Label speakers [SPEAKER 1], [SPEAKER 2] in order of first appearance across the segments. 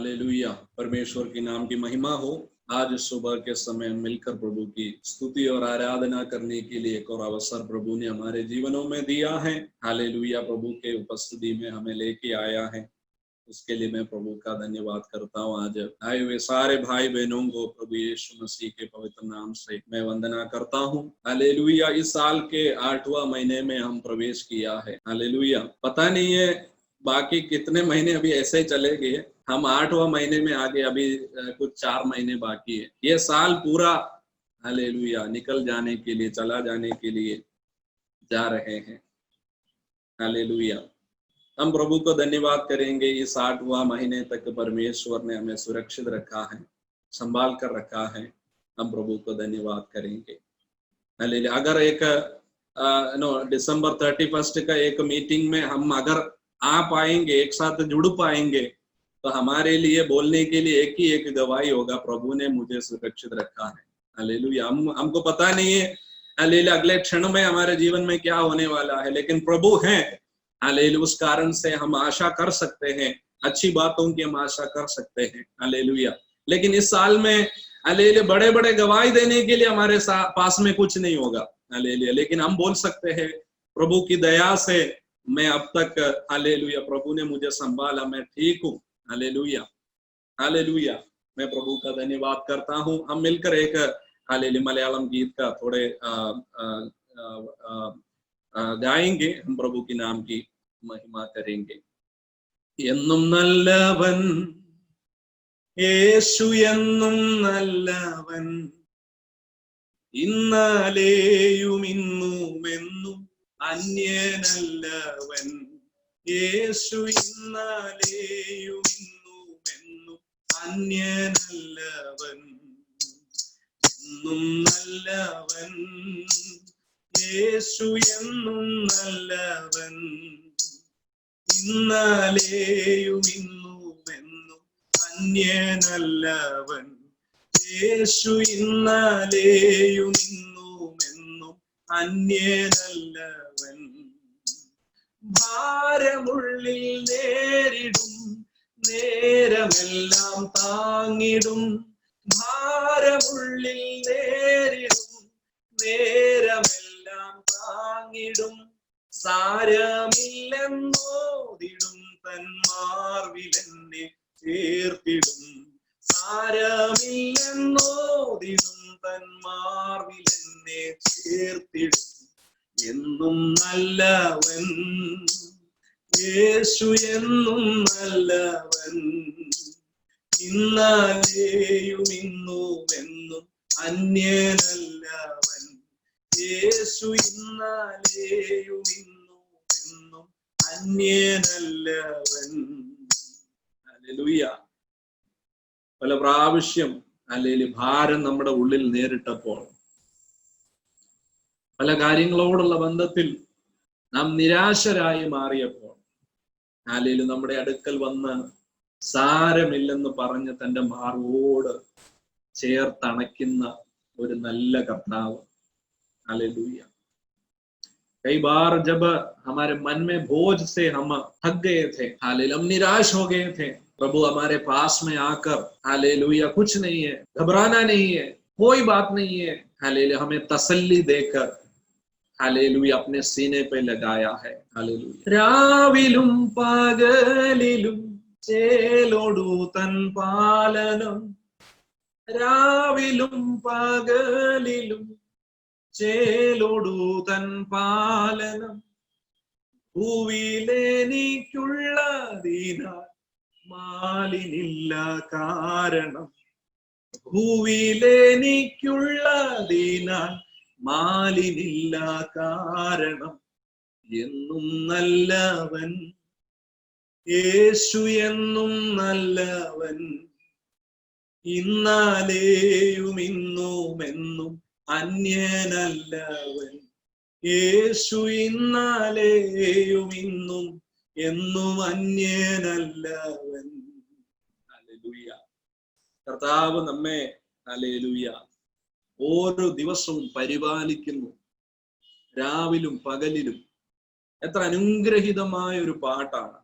[SPEAKER 1] Hallelujah. परमेश्वर के नाम की महिमा हो। आज सुबह के समय मिलकर प्रभु की स्तुति और आराधना करने के लिए एक और अवसर प्रभु ने हमारे जीवनों में दिया है। हालेलुया। प्रभु के उपस्थिति में हमें लेके आया है, उसके लिए मैं प्रभु का धन्यवाद करता हूँ। आज आए हुए सारे भाई बहनों को प्रभु यीशु मसीह के पवित्र नाम से मैं वंदना करता हूँ। हालेलुया। इस साल के 8वां महीने में हम प्रवेश किया है। हालेलुया। पता नहीं है बाकी कितने महीने अभी ऐसे ही चले गए, हम 8वां महीने में आगे, अभी कुछ 4 महीने बाकी है। ये साल पूरा हालेलुया निकल जाने के लिए, चला जाने के लिए जा रहे हैं। हालेलुया। हम प्रभु को धन्यवाद करेंगे। इस 8वां महीने तक परमेश्वर ने हमें सुरक्षित रखा है, संभाल कर रखा है। हम प्रभु को धन्यवाद करेंगे। हालेलुया। अगर एक दिसंबर 31 का एक मीटिंग में हम अगर आ पाएंगे, एक साथ जुड़ पाएंगे, तो हमारे लिए बोलने के लिए एक ही एक गवाही होगा, प्रभु ने मुझे सुरक्षित रखा है। हालेलुया। हमको पता नहीं है हालेलुया अगले क्षण में हमारे जीवन में क्या होने वाला है, लेकिन प्रभु है। हालेलुया। उस कारण से हम आशा कर सकते हैं, अच्छी बातों की हम आशा कर सकते हैं। हालेलुया। लेकिन इस साल में हालेलुया बड़े बड़े गवाही देने के लिए हमारे पास में कुछ नहीं होगा। हालेलुया। लेकिन हम बोल सकते हैं प्रभु की दया से मैं अब तक हालेलुया प्रभु ने मुझे संभाला, मैं ठीक हूँ। हालेलुया। हालेलुया। मैं प्रभु का धन्यवाद करता हूँ। हम मिलकर एक हालेलुया मलयालम गीत का थोड़े गाएंगे। हम प्रभु की नाम की महिमा करेंगे। എന്നും നല്ലവൻ യേശു, എന്നും നല്ലവൻ, ഇന്നലെയും ഇന്നുമെന്നും അന്യനല്ലവൻ. യേശു ഇന്നലെയും ഇന്നുമെന്നും അന്യനല്ലവൻ, എന്നും നല്ലവൻ. യേശു എന്നും നല്ലവൻ, ഇന്നലെയും ഇന്നുമെന്നും അന്യനല്ലവൻ. യേശു ഇന്നലെയും ഇന്നുമെന്നും അന്യനല്ലവൻ. ഭാരമുള്ളിൽ നേരിടും നേരമെല്ലാം താങ്ങിടും, ഭാരമുള്ളിൽ നേരിടും നേരമെല്ലാം താങ്ങിടും. സാരമില്ലെന്നോതിടും തൻ മാർവിലെന്നെ ചേർത്തിടും, സാരമില്ലെന്നോതിടും തൻ മാർവിലെന്നെ ചേർത്തിടും. എന്നും നല്ലവൻ യേശു, എന്നും നല്ലവൻ, ഇന്നലെയും ഇന്നുമെന്നും അന്യനല്ലവൻ. യേശു ഇന്നലെയും ഇന്നുമെന്നും അന്യനല്ലവൻ. ഹല്ലേലൂയ. പല പ്രാവശ്യം ഹല്ലേലൂയ ഭാരം നമ്മുടെ ഉള്ളിൽ നേരിട്ടപ്പോൾ, പല കാര്യങ്ങളോടുള്ള ബന്ധത്തിൽ നാം നിരാശരായി മാറിയപ്പോൾ, ഹല്ലേലൂയ നമ്മുടെ അടുക്കൽ വന്ന് സാരമില്ലെന്ന് പറഞ്ഞ് തന്റെ മാർവോട് ചേർത്തണയ്ക്കുന്ന ഒരു നല്ല കർത്താവ്. हालेलुया। कई बार जब हमारे मन में बोझ से हम थक गए थे, हालेलुया हम निराश हो गए थे, प्रभु हमारे पास में आकर हालेलुया कुछ नहीं है, घबराना नहीं है, कोई बात नहीं है, हालेलुया हमें तसल्ली देकर हालेलुया अपने सीने पे लगाया है। हालेलुया। രാവിലും പകലിലും ചേലോടു തൻ പാലനം, രാവിലും പകലിലും ചേലോടു തൻ പാലനം. ഭൂവിലെനിക്കുള്ളതിനാൽ മാലിനില്ല കാരണം, ഭൂവിലെനിക്കുള്ളതിനാൽ മാലിനില്ല കാരണം. എന്നും നല്ലവൻ യേശു, എന്നും നല്ലവൻ, ഇന്നലെയും ഇന്നുമെന്നും അന്യനല്ലവൻ. യേശു ഇന്നലെയും ഇന്നും എന്നും അന്യനല്ലവൻ. ഹല്ലേലൂയ. കർത്താവ് നമ്മെ ഹല്ലേലൂയ ഓരോ ദിവസവും പരിപാലിക്കുന്നു, രാവിലും പകലിലും. എത്ര അനുഗ്രഹീതമായ ഒരു പാട്ടാണ്.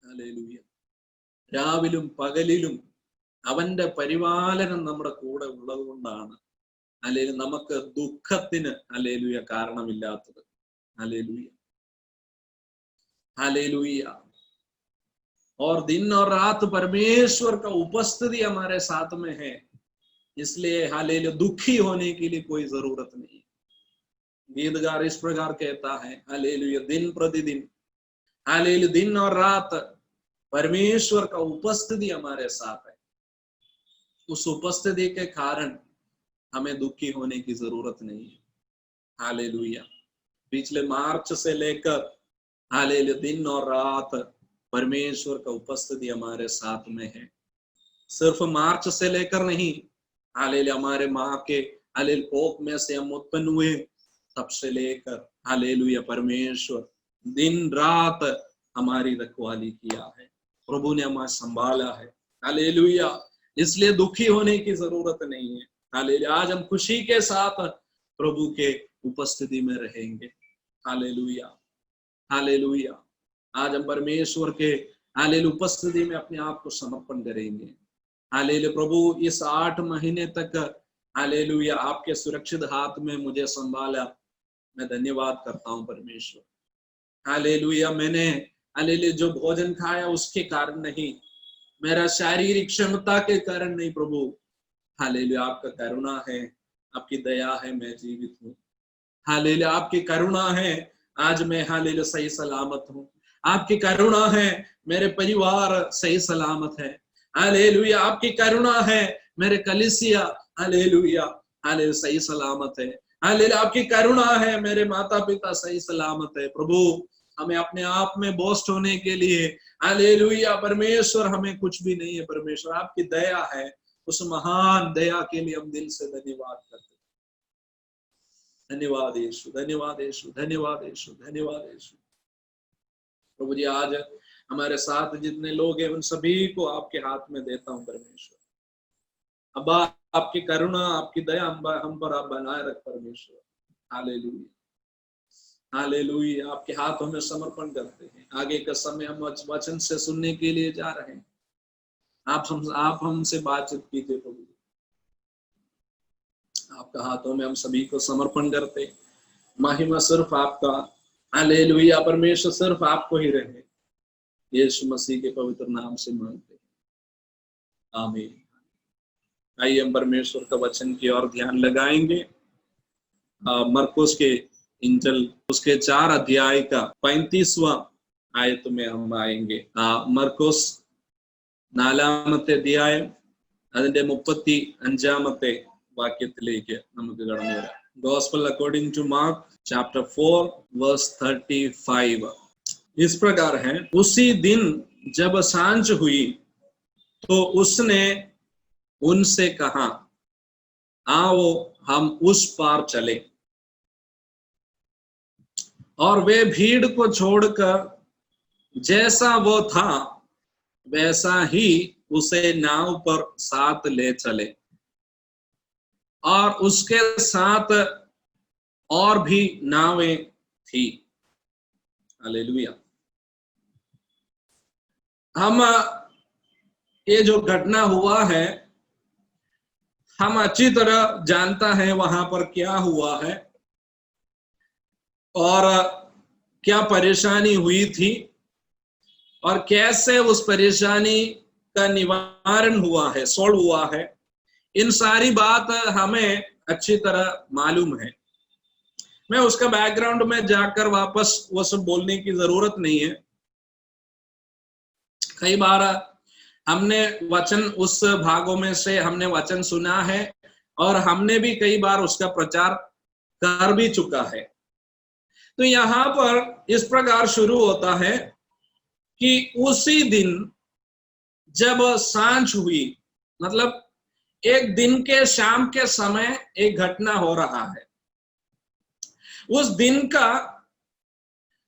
[SPEAKER 1] ഹല്ലേലൂയ. രാവിലും പകലിലും അവന്റെ പരിപാലനം നമ്മുടെ കൂടെ ഉള്ളത് കൊണ്ടാണ് അല്ലെങ്കിൽ നമുക്ക് ദുഃഖത്തിന് ഹല്ലേലൂയ കാരണമില്ലാത്തത്. Hallelujah, hallelujah. और दिन और रात परमेश्वर का उपस्थिति हमारे साथ में है, इसलिए हालेलुया दुखी होने के लिए कोई जरूरत नहीं। गीतकार इस प्रकार कहता है, हालेलुया दिन प्रतिदिन, हालेलुया दिन और रात परमेश्वर का उपस्थिति हमारे साथ है। उस उपस्थिति के कारण हमें दुखी होने की जरूरत नहीं है। हालेलुया। पिछले मार्च से लेकर हालेलुया दिन और रात परमेश्वर का उपस्थिति हमारे साथ में है। सिर्फ मार्च से लेकर नहीं, हालेलुया हमारे माँ के हालेलुया कोख में से हम उत्पन्न हुए तब से लेकर हालेलुया परमेश्वर दिन रात हमारी रखवाली किया है। प्रभु ने हमें संभाला है। हालेलुया, इसलिए दुखी होने की जरूरत नहीं है। हालेलुया, आज हम खुशी के साथ प्रभु के उपस्थिति में रहेंगे। हालेलुया, हालेलुया, आज हम परमेश्वर के हालेलुया उपस्थिति में अपने आप को समर्पण करेंगे। हालेलुया, प्रभु इस 8 महीने तक हालेलुया आपके सुरक्षित हाथ में मुझे संभाला, मैं धन्यवाद करता हूं परमेश्वर। हालेलुया, मैंने हालेलुया जो भोजन खाया उसके कारण नहीं, मेरा शारीरिक क्षमता के कारण नहीं प्रभु, हालेलुया आपका करुणा है, आपकी दया है, मैं जीवित हूँ। हालेलुया आपकी करुणा है, आज मैं हालेलुया सही सलामत हूँ। आपकी करुणा है, मेरे परिवार सही सलामत है। हालेलुया आपकी करुणा है, मेरे कलीसिया हालेलुया हालेलुया सही सलामत है। हालेलुया आपकी करुणा है, मेरे माता पिता सही सलामत है। प्रभु हमें अपने आप में बोस्ट होने के लिए हालेलुया परमेश्वर हमें कुछ भी नहीं है। परमेश्वर आपकी दया है, उस महान दया के लिए हम दिल से धन्यवाद करते हैं। धन्यवाद यीशु, धन्यवाद यीशु, धन्यवाद यीशु, धन्यवाद यीशु। प्रभु जी आज हमारे साथ जितने लोग हैं उन सभी को आपके हाथ में देता हूं परमेश्वर। अब्बा आपकी करुणा आपकी दया हम पर आप बनाए रख परमेश्वर। हालेलुया, हालेलुया आपके हाथों में समर्पण करते हैं। आगे का समय हम वचन से सुनने के लिए जा रहे हैं। आप हमसे बातचीत कीजिए प्रभु, आपका हाथों में हम सभी को समर्पण करते। महिमा सिर्फ आपका, हालेलुया परमेश्वर सिर्फ आपको ही रहे, यीशु मसीह के पवित्र नाम से मांगते हैं, आमीन। आइए हम परमेश्वर का वचन की ओर ध्यान लगाएंगे। मरकुस के इंजल उसके 4 अध्याय का 35वां आयत में हम आएंगे। मरकुस 4-ാമത്തെ അധ്യായം അതിന്റെ 35-ാമത്തെ വാക്യത്തിലേക്ക് നമുക്ക് കടന്നു വരാം। Gospel according to Mark chapter 4 verse 35 इस प्रकार है, उसी दिन जब सांझ हुई तो उसने उनसे कहा, आओ हम उस पार चले। और वे भीड़ को छोड़कर जैसा वो था वैसा ही उसे नाव पर साथ ले चले, और उसके साथ और भी नावें थी। हालेलुया। हम ये जो घटना हुआ है हम अच्छी तरह जानता है वहां पर क्या हुआ है और क्या परेशानी हुई थी और कैसे उस परेशानी का निवारण हुआ है, सॉल्व हुआ है। इन सारी बात हमें अच्छी तरह मालूम है। मैं उसका बैकग्राउंड में जाकर वापस वो सब बोलने की जरूरत नहीं है। कई बार हमने वचन उस भागों में से हमने वचन सुना है और हमने भी कई बार उसका प्रचार कर भी चुका है। तो यहां पर इस प्रकार शुरू होता है कि उसी दिन जब सांझ हुई, मतलब एक दिन के शाम के समय एक घटना हो रहा है। उस दिन का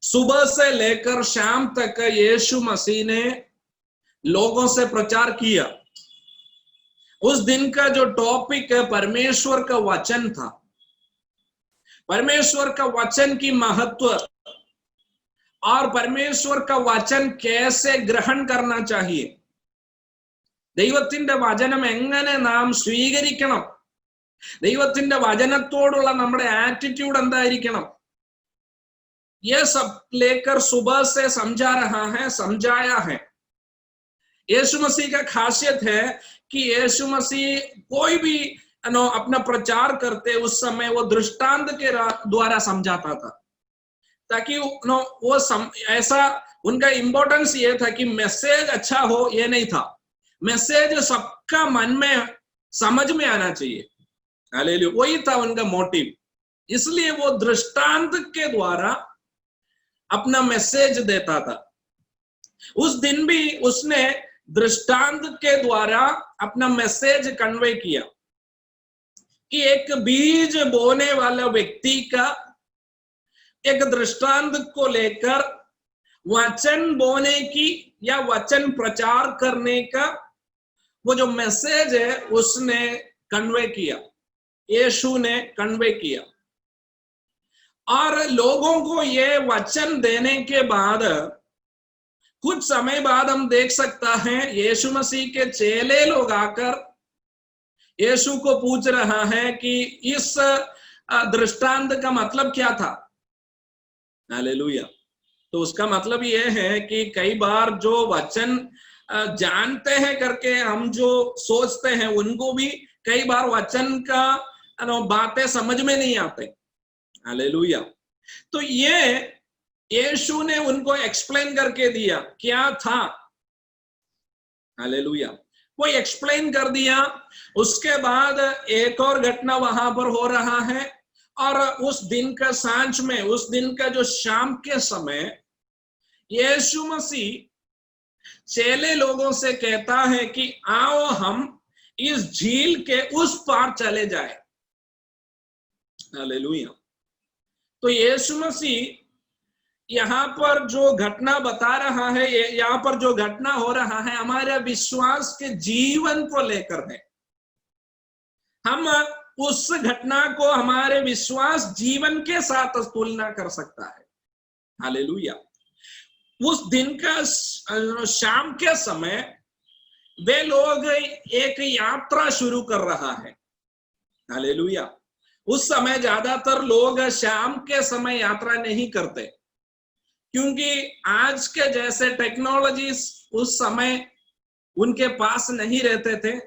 [SPEAKER 1] सुबह से लेकर शाम तक यीशु मसीह ने लोगों से प्रचार किया। उस दिन का जो टॉपिक है परमेश्वर का वचन था। परमेश्वर का वचन की महत्व और परमेश्वर का वचन कैसे ग्रहण करना चाहिए,
[SPEAKER 2] ദൈവത്തിന്റെ വചനം എങ്ങനെ നാം സ്വീകരിക്കണം, ദൈവത്തിന്റെ വചനത്തോടുള്ള നമ്മുടെ ആറ്റിറ്റ്യൂഡ് എന്തായിരിക്കണം. ये सब लेकर सुबह से समझा रहा है, समझाया है. यीशु मसीह का खासियत है कि यीशु मसीह कोई भी अपना प्रचार करते उस समय वो दृष्टांत के द्वारा समझाता था, ताकि वो ऐसा उनका इंपॉर्टेंस ये था कि मैसेज अच्छा हो, ये नहीं था, मैसेज सबका मन में समझ में आना चाहिए. हालेलुया, वही था उनका मोटिव. इसलिए वो दृष्टांत के द्वारा अपना मैसेज देता था. उस दिन भी उसने दृष्टांत के द्वारा अपना मैसेज कन्वे किया कि एक बीज बोने वाला व्यक्ति का एक दृष्टांत को लेकर वचन बोने की या वचन प्रचार करने का वो जो मैसेज है उसने कन्वे किया, यीशु ने कन्वे किया. और लोगों को ये वचन देने के बाद कुछ समय बाद हम देख सकता है यीशु मसीह के चेले लोग आकर यीशु को पूछ रहा है कि इस दृष्टांत का मतलब क्या था. हालेलुया. तो उसका मतलब ये है कि कई बार जो वचन जानते हैं करके हम जो सोचते हैं उनको भी कई बार वचन का बातें समझ में नहीं आते. हालेलुया. तो ये यीशु ने उनको एक्सप्लेन करके दिया क्या था. हालेलुया. वो एक्सप्लेन कर दिया. उसके बाद एक और घटना वहां पर हो रहा है, और उस दिन का सांझ में, उस दिन का जो शाम के समय यीशु मसीह चेले लोगों से कहता है कि आओ हम इस झील के उस पार चले जाए. हालेलुया. तो यीशु मसीह यहाँ पर जो घटना बता रहा है, यहाँ पर जो घटना हो रहा है हमारे विश्वास के जीवन को लेकर है. हम उस घटना को हमारे विश्वास जीवन के साथ तुलना कर सकता है. हालेलुया. उस दिन का शाम के समय वे लोग एक यात्रा शुरू कर रहा है. हालेलुया. उस समय ज्यादातर लोग शाम के समय यात्रा नहीं करते, क्योंकि आज के जैसे टेक्नोलॉजी उस समय उनके पास नहीं रहते थे.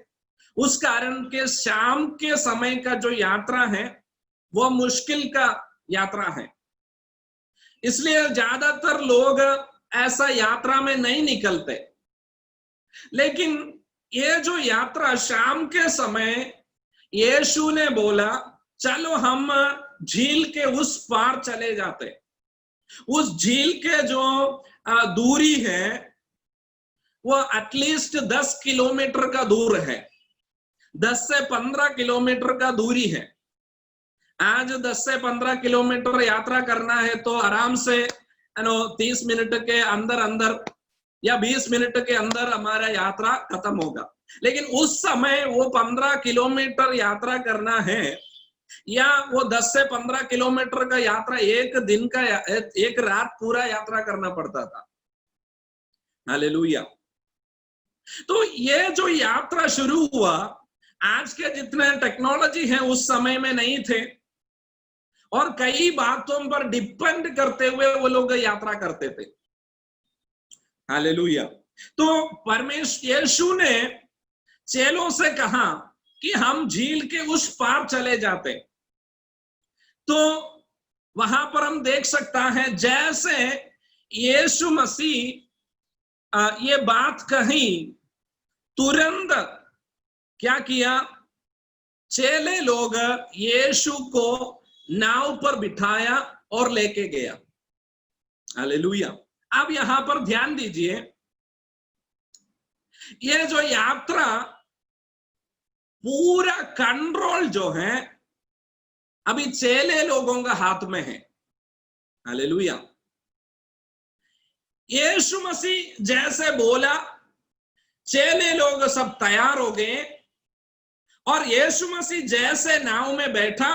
[SPEAKER 2] उस कारण के शाम के समय का जो यात्रा है वो मुश्किल का यात्रा है. इसलिए ज्यादातर लोग ऐसा यात्रा में नहीं निकलते. लेकिन ये जो यात्रा शाम के समय यीशु ने बोला चलो हम झील के उस पार चले जाते. उस झील के जो दूरी है वो एटलीस्ट 10 किलोमीटर का दूर है. 10 से 15 किलोमीटर का दूरी है. आज 10 से 15 किलोमीटर यात्रा करना है तो आराम से 30 मिनट के अंदर अंदर या 20 मिनट के अंदर हमारा यात्रा खत्म होगा. लेकिन उस समय वो 15 किलोमीटर यात्रा करना है या वो 10 से 15 किलोमीटर का यात्रा एक दिन का, एक रात पूरा यात्रा करना पड़ता था. हालेलुया. तो ये जो यात्रा शुरू हुआ, आज के जितने टेक्नोलॉजी है उस समय में नहीं थे, और कई बातों पर डिपेंड करते हुए वो लोग यात्रा करते थे. हालेलुया. तो परमेश्वर यीशु ने चेलों से कहा कि हम झील के उस पार चले जाते. तो वहां पर हम देख सकता है जैसे यीशु मसीह ये बात कही, तुरंत क्या किया, चेले लोग यीशु को नाव पर बिठाया और लेके गया. हालेलुया. अब यहां पर ध्यान दीजिए, ये जो यात्रा पूरा कंट्रोल जो है अभी चेले लोगों का हाथ में है. हालेलुया. यीशु मसीह जैसे बोला चेले लोग सब तैयार हो गए, और यीशु मसीह जैसे नाव में बैठा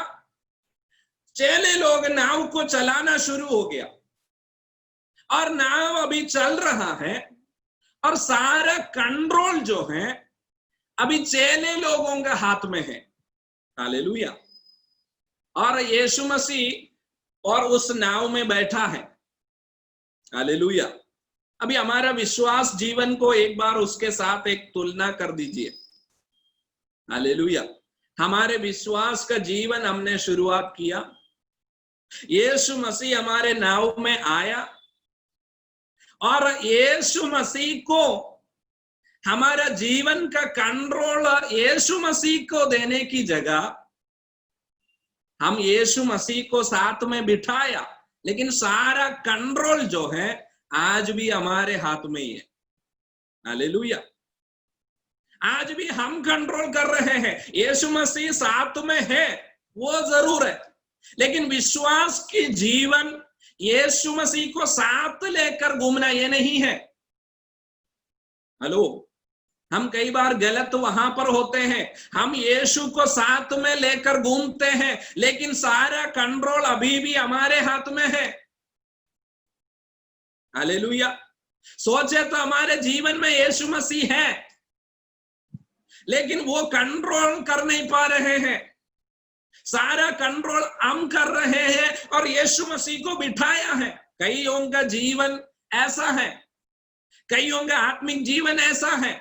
[SPEAKER 2] चेले लोग नाव को चलाना शुरू हो गया, और नाव अभी चल रहा है, और सारा कंट्रोल जो है अभी चेले लोगों के हाथ में है। हालेलुया। और यीशु मसीह और उस नाव में बैठा है। हालेलुया। अभी हमारा विश्वास जीवन को एक बार उसके साथ एक तुलना कर दीजिए। हालेलुया। हमारे विश्वास का जीवन हमने शुरुआत किया, यीशु मसीह हमारे नाव में आया और यीशु मसीह को हमारा जीवन का कंट्रोल यीशु मसीह को देने की जगह हम यीशु मसीह को साथ में बिठाया, लेकिन सारा कंट्रोल जो है आज भी हमारे हाथ में ही है। हालेलुया। आज भी हम कंट्रोल कर रहे हैं। यीशु मसीह साथ में है वो जरूर है, लेकिन विश्वास की जीवन यीशु मसीह को साथ लेकर घूमना ये नहीं है। हेलो, हम कई बार गलत वहां पर होते हैं। हम यीशु को साथ में लेकर घूमते हैं, लेकिन सारा कंट्रोल अभी भी हमारे हाथ में है। हालेलुया। सोचे तो हमारे जीवन में यीशु मसीह है, लेकिन वो कंट्रोल कर नहीं पा रहे हैं। सारा कंट्रोल हम कर रहे हैं और यीशु मसीह को बिठाया है। कईयों का जीवन ऐसा है, कईयों का आत्मिक जीवन ऐसा है।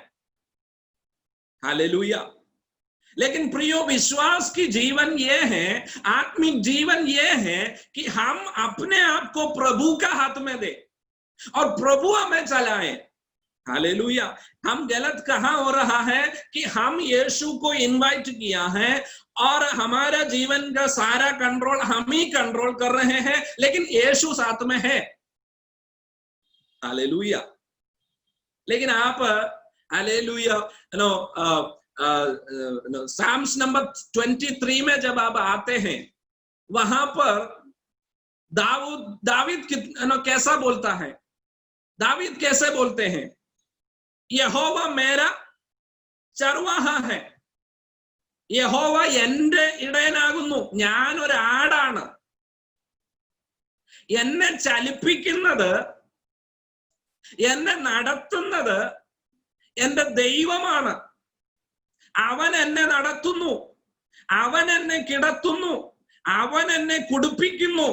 [SPEAKER 2] हालेलुया। लेकिन प्रियो, विश्वास की जीवन ये है, आत्मिक जीवन ये है कि हम अपने आप को प्रभु का हाथ में दे और प्रभु हमें चलाए। हालेलुया। हम गलत कहाँ हो रहा है कि हम यीशु को इनवाइट किया है और हमारा जीवन का सारा कंट्रोल हम ही कंट्रोल कर रहे हैं, लेकिन यीशु साथ में है। हालेलुया। लेकिन आप हालेलुया साम्स नंबर 23 में जब आप आते हैं, वहां पर दावीद कैसा बोलता है? दावीद कैसे बोलते हैं? यहोवा मेरा ചർവാഹ है, യഹോവ എന്റെ ഇടയനാകുന്നു, ഞാനൊരു ആടാണ്. എന്നെ ചലിപ്പിക്കുന്നത്, എന്നെ നടത്തുന്നത് എന്റെ ദൈവമാണ്. അവൻ എന്നെ നടത്തുന്നു, അവൻ എന്നെ കിടത്തുന്നു, അവൻ എന്നെ കുടിപ്പിക്കുന്നു,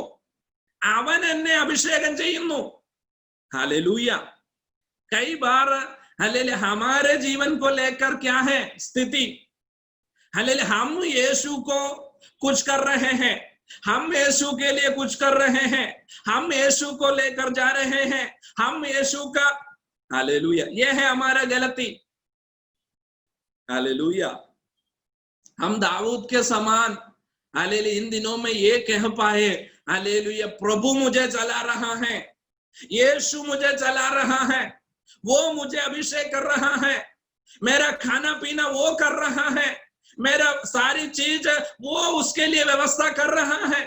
[SPEAKER 2] അവൻ എന്നെ അഭിഷേകം ചെയ്യുന്നു. हालेलुया। कई बार हालेलुया हमारे जीवन को लेकर क्या है स्थिति? हालेलुया हम यीशु को कुछ कर रहे हैं, हम यीशु के लिए कुछ कर रहे हैं, हम यीशु को लेकर जा रहे हैं, हम यीशु का हालेलुया, ये है हमारा गलती। हालेलुया। हम दाऊद के समान हालेलुया इन दिनों में ये कह पाए, हालेलुया प्रभु मुझे चला रहा है, यीशु मुझे चला रहा है, वो मुझे अभिषेक कर रहा है, मेरा खाना पीना वो कर रहा है, मेरा सारी चीज वो उसके लिए व्यवस्था कर रहा है।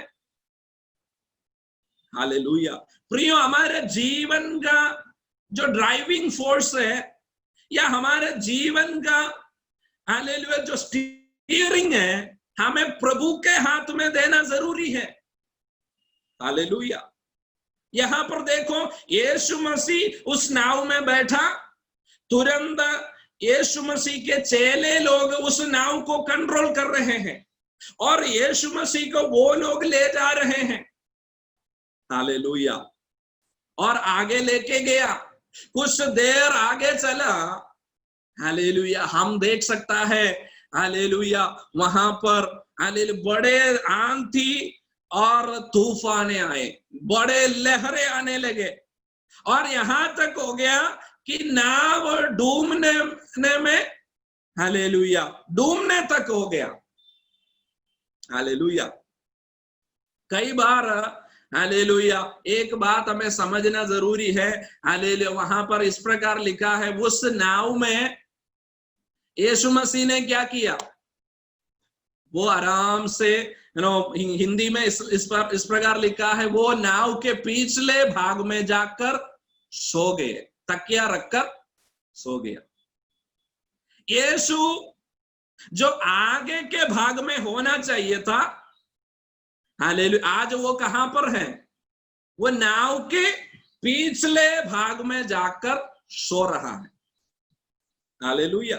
[SPEAKER 2] हालेलुया। प्रियो, हमारे जीवन का जो ड्राइविंग फोर्स है या हमारे जीवन का हालेलुया जो स्टीयरिंग है, हमें प्रभु के हाथ में देना जरूरी है। हालेलुया। यहां पर देखो, यीशु मसीह उस नाव में बैठा, तुरंत यीशु मसीह के चेले लोग उस नाव को कंट्रोल कर रहे हैं और यीशु मसीह को वो लोग ले जा रहे हैं। हालेलुया। और आगे लेके गया, कुछ देर आगे चला, हालेलुया, हम देख सकता है, हालेलुया, वहां पर हालेलुया बड़े आंधी और तूफाने आए, बड़े लहरें आने लगे और यहां तक हो गया कि नाव डूबने में हालेलुया डूबने तक हो गया। हालेलुया। कई बार हालेलुया एक बात हमें समझना जरूरी है। हालेलुया वहां पर इस प्रकार लिखा है, उस नाव में यीशु मसीह ने क्या किया? वो आराम से हिंदी में इस प्रकार लिखा है, वो नाव के पिछले भाग में जाकर सो गए, तकिया रखकर सो गया। यीशु जो आगे के भाग में होना चाहिए था, हालेलुया, आज वो कहां पर है? वो नाव के पिछले भाग में जाकर सो रहा है। हालेलुया।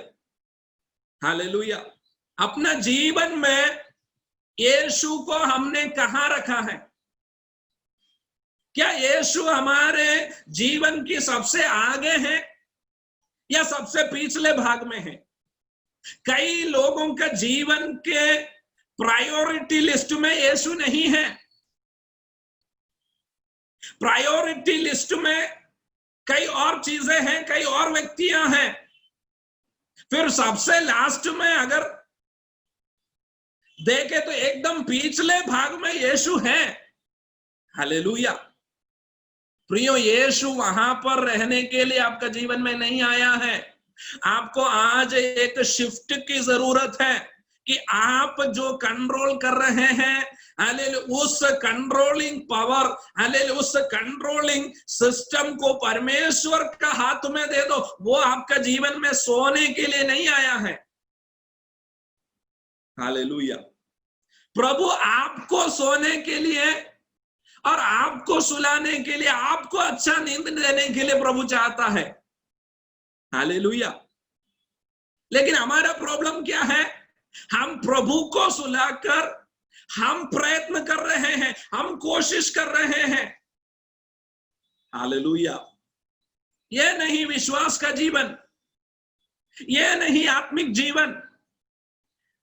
[SPEAKER 2] हालेलुया। अपना जीवन में यीशु को हमने कहाँ रखा है? क्या यीशु हमारे जीवन की सबसे आगे है या सबसे पिछले भाग में है? कई लोगों का जीवन के प्रायोरिटी लिस्ट में यीशु नहीं है। प्रायोरिटी लिस्ट में कई और चीजें हैं, कई और व्यक्तियां हैं। फिर सबसे लास्ट में अगर देखे तो एकदम पिछले भाग में यीशु है। हालेलुया। प्रियो, यीशु वहां पर रहने के लिए आपका जीवन में नहीं आया है। आपको आज एक शिफ्ट की जरूरत है कि आप जो कंट्रोल कर रहे हैं, हालेलुया, उस कंट्रोलिंग पावर, हालेलुया, उस कंट्रोलिंग सिस्टम को परमेश्वर का हाथ में दे दो। वो आपका जीवन में सोने के लिए नहीं आया है। हालेलुया। प्रभु आपको सोने के लिए और आपको सुलाने के लिए, आपको अच्छा नींद देने के लिए प्रभु चाहता है। हालेलुया। लेकिन हमारा प्रॉब्लम क्या है? हम प्रभु को सुलाकर हम प्रयत्न कर रहे हैं, हम कोशिश कर रहे हैं। हालेलुया। यह नहीं विश्वास का जीवन, यह नहीं आत्मिक जीवन।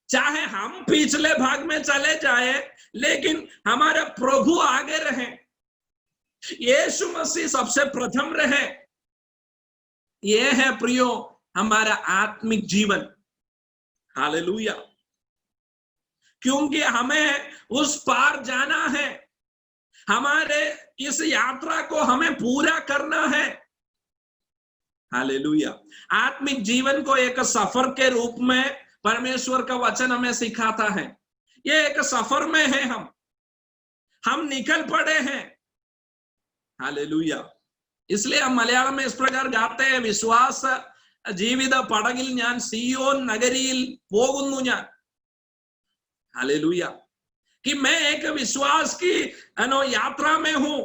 [SPEAKER 2] चाहे हम पिछले भाग में चले जाए, लेकिन हमारा प्रभु आगे रहे, यीशु मसीह सबसे प्रथम रहे। यह है प्रियो हमारा आत्मिक जीवन। हालेलुया। क्योंकि हमें उस पार जाना है, हमारे इस यात्रा को हमें पूरा करना है। हालेलुया। आत्मिक जीवन को एक सफर के रूप में परमेश्वर का वचन हमें सिखाता है। ये एक सफर में है, हम निकल पड़े हैं। हालेलुया। इसलिए हम मलयालम में इस प्रकार गाते हैं, विश्वास जीवित पड़गिल ഞാൻ സിയോൻ നഗരിയിൽ പോകുന്നു ഞാൻ। हालेलुया। कि मैं एक विश्वास की यात्रा में हूं,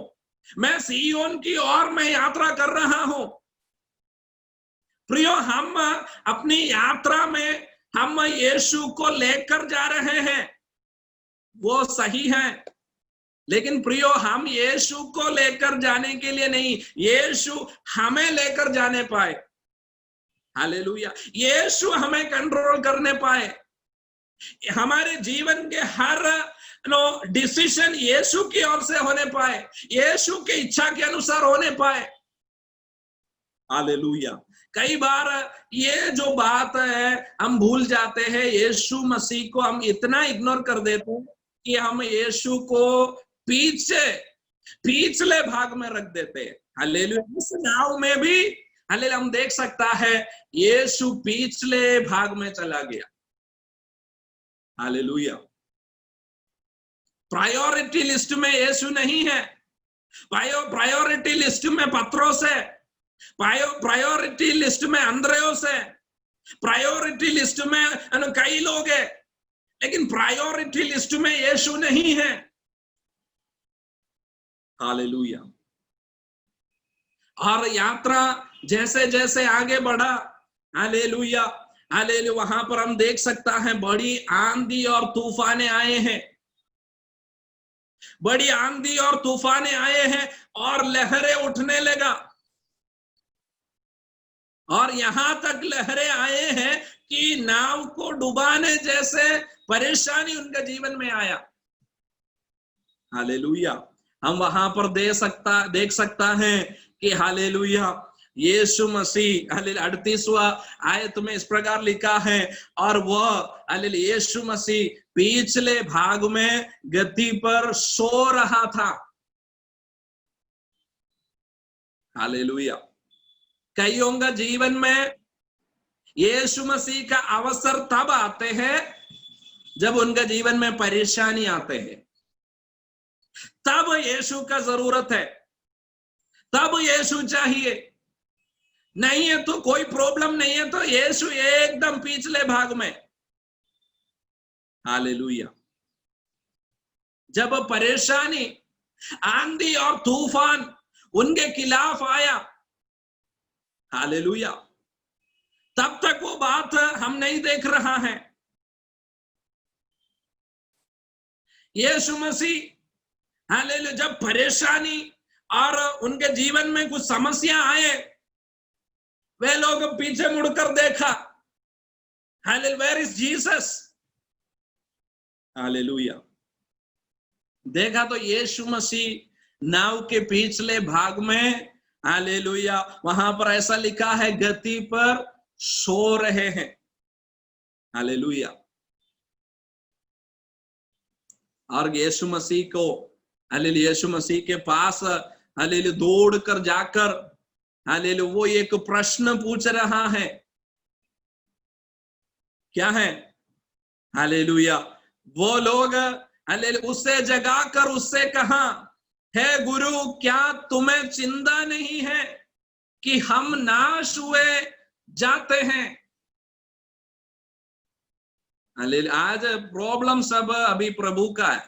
[SPEAKER 2] मैं सियोन की ओर मैं यात्रा कर रहा हूं। प्रियो, हम अपनी यात्रा में हम यीशु को लेकर जा रहे हैं, वो सही है। लेकिन प्रियो, हम यीशु को लेकर जाने के लिए नहीं, यीशु हमें लेकर जाने पाए। हालेलुया। यीशु हमें कंट्रोल करने पाए, हमारे जीवन के हर डिसीजन यीशु की ओर से होने पाए, यीशु की इच्छा के अनुसार होने पाए। हालेलुया। कई बार ये जो बात है हम भूल जाते हैं, यीशु मसीह को हम इतना इग्नोर कर देते हैं कि हम यीशु को पिछले भाग में रख देते हैं। हालेलुया। इस नाव में भी हालेलुया हम देख सकता है यीशु पिछले भाग में चला गया। हालेलुया। प्रायोरिटी लिस्ट में यीशु नहीं है, प्रायोरिटी लिस्ट में पत्रोस है, प्रायोरिटी लिस्ट में अंद्रयोस है, प्रायोरिटी लिस्ट में कई लोग हैं, लेकिन प्रायोरिटी लिस्ट में यीशु नहीं है। हालेलुया। और यात्रा जैसे जैसे आगे बढ़ा, हालेलुया हालेलुया, वहां पर हम देख सकता है बड़ी आंधी और तूफाने आए हैं, बड़ी आंधी और तूफाने आए हैं और लहरें उठने लगा। और यहां तक लहरें आए हैं कि नाव को डुबाने जैसे परेशानी उनके जीवन में आया। हालेलुया। हम वहां पर देख सकता है कि हालेलुया यीशु मसीह, हालेलुया 38वां आयत में इस प्रकार लिखा है, और वह हालेलुया यीशु मसीह पिछले भाग में गद्दी पर सो रहा था। हालेलुया। कईयों का जीवन में यीशु मसीह का अवसर तब आते हैं जब उनका जीवन में परेशानी आते हैं, तब यीशु का जरूरत है, तब यीशु चाहिए। नहीं है तो कोई प्रॉब्लम नहीं है तो यीशु एकदम पिछले भाग में। हालेलुया। जब परेशानी, आंधी और तूफान उनके खिलाफ आया, हालेलुया, तब तक वो बात हम नहीं देख रहा है। यीशु मसीह हालेलुया जब परेशानी और उनके जीवन में कुछ समस्या आए, वे लोग पीछे मुड़कर देखा, hallelujah where is Jesus, hallelujah. देखा तो यीशु मसीह नाव के पिछले भाग में, हालेलुया, वहां पर ऐसा लिखा है गति पर सो रहे हैं, हालेलुया। और यीशु मसीह को, हालेलुया, यीशु मसीह के पास हालेलुया दौड़ कर जाकर, हालेलुया, वो एक प्रश्न पूछ रहा है। क्या है? हालेलुया, वो लोग हालेलुया उससे जगाकर उससे कहा, हे गुरु, क्या तुम्हें चिंता नहीं है कि हम नाश हुए जाते हैं? हालेलुया, आज प्रॉब्लम सब अभी प्रभु का है।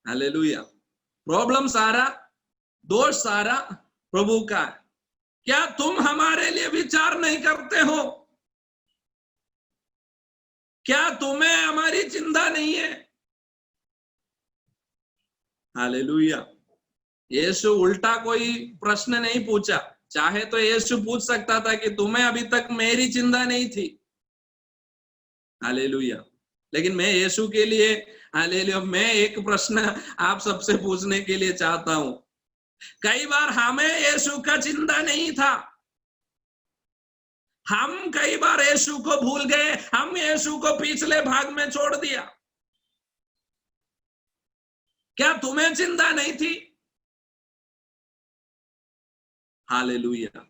[SPEAKER 2] हालेलुया, प्रॉब्लम सारा, दोष सारा प्रभु का है। क्या तुम हमारे लिए विचार नहीं करते हो? क्या तुम्हें हमारी चिंता नहीं है? हालेलुया, यीशु उल्टा कोई प्रश्न नहीं पूछा। चाहे तो यीशु पूछ सकता था कि तुम्हें अभी तक मेरी चिंता नहीं थी, हालेलुया, लेकिन मैं यीशु के लिए, हालेलुया, मैं एक प्रश्न आप सबसे पूछने के लिए चाहता हूं। कई बार हमें यीशु का चिंता नहीं था, हम कई बार यीशु को भूल गए, हम यीशु को पिछले भाग में छोड़ दिया। क्या तुम्हें चिंता नहीं थी? हालेलुया,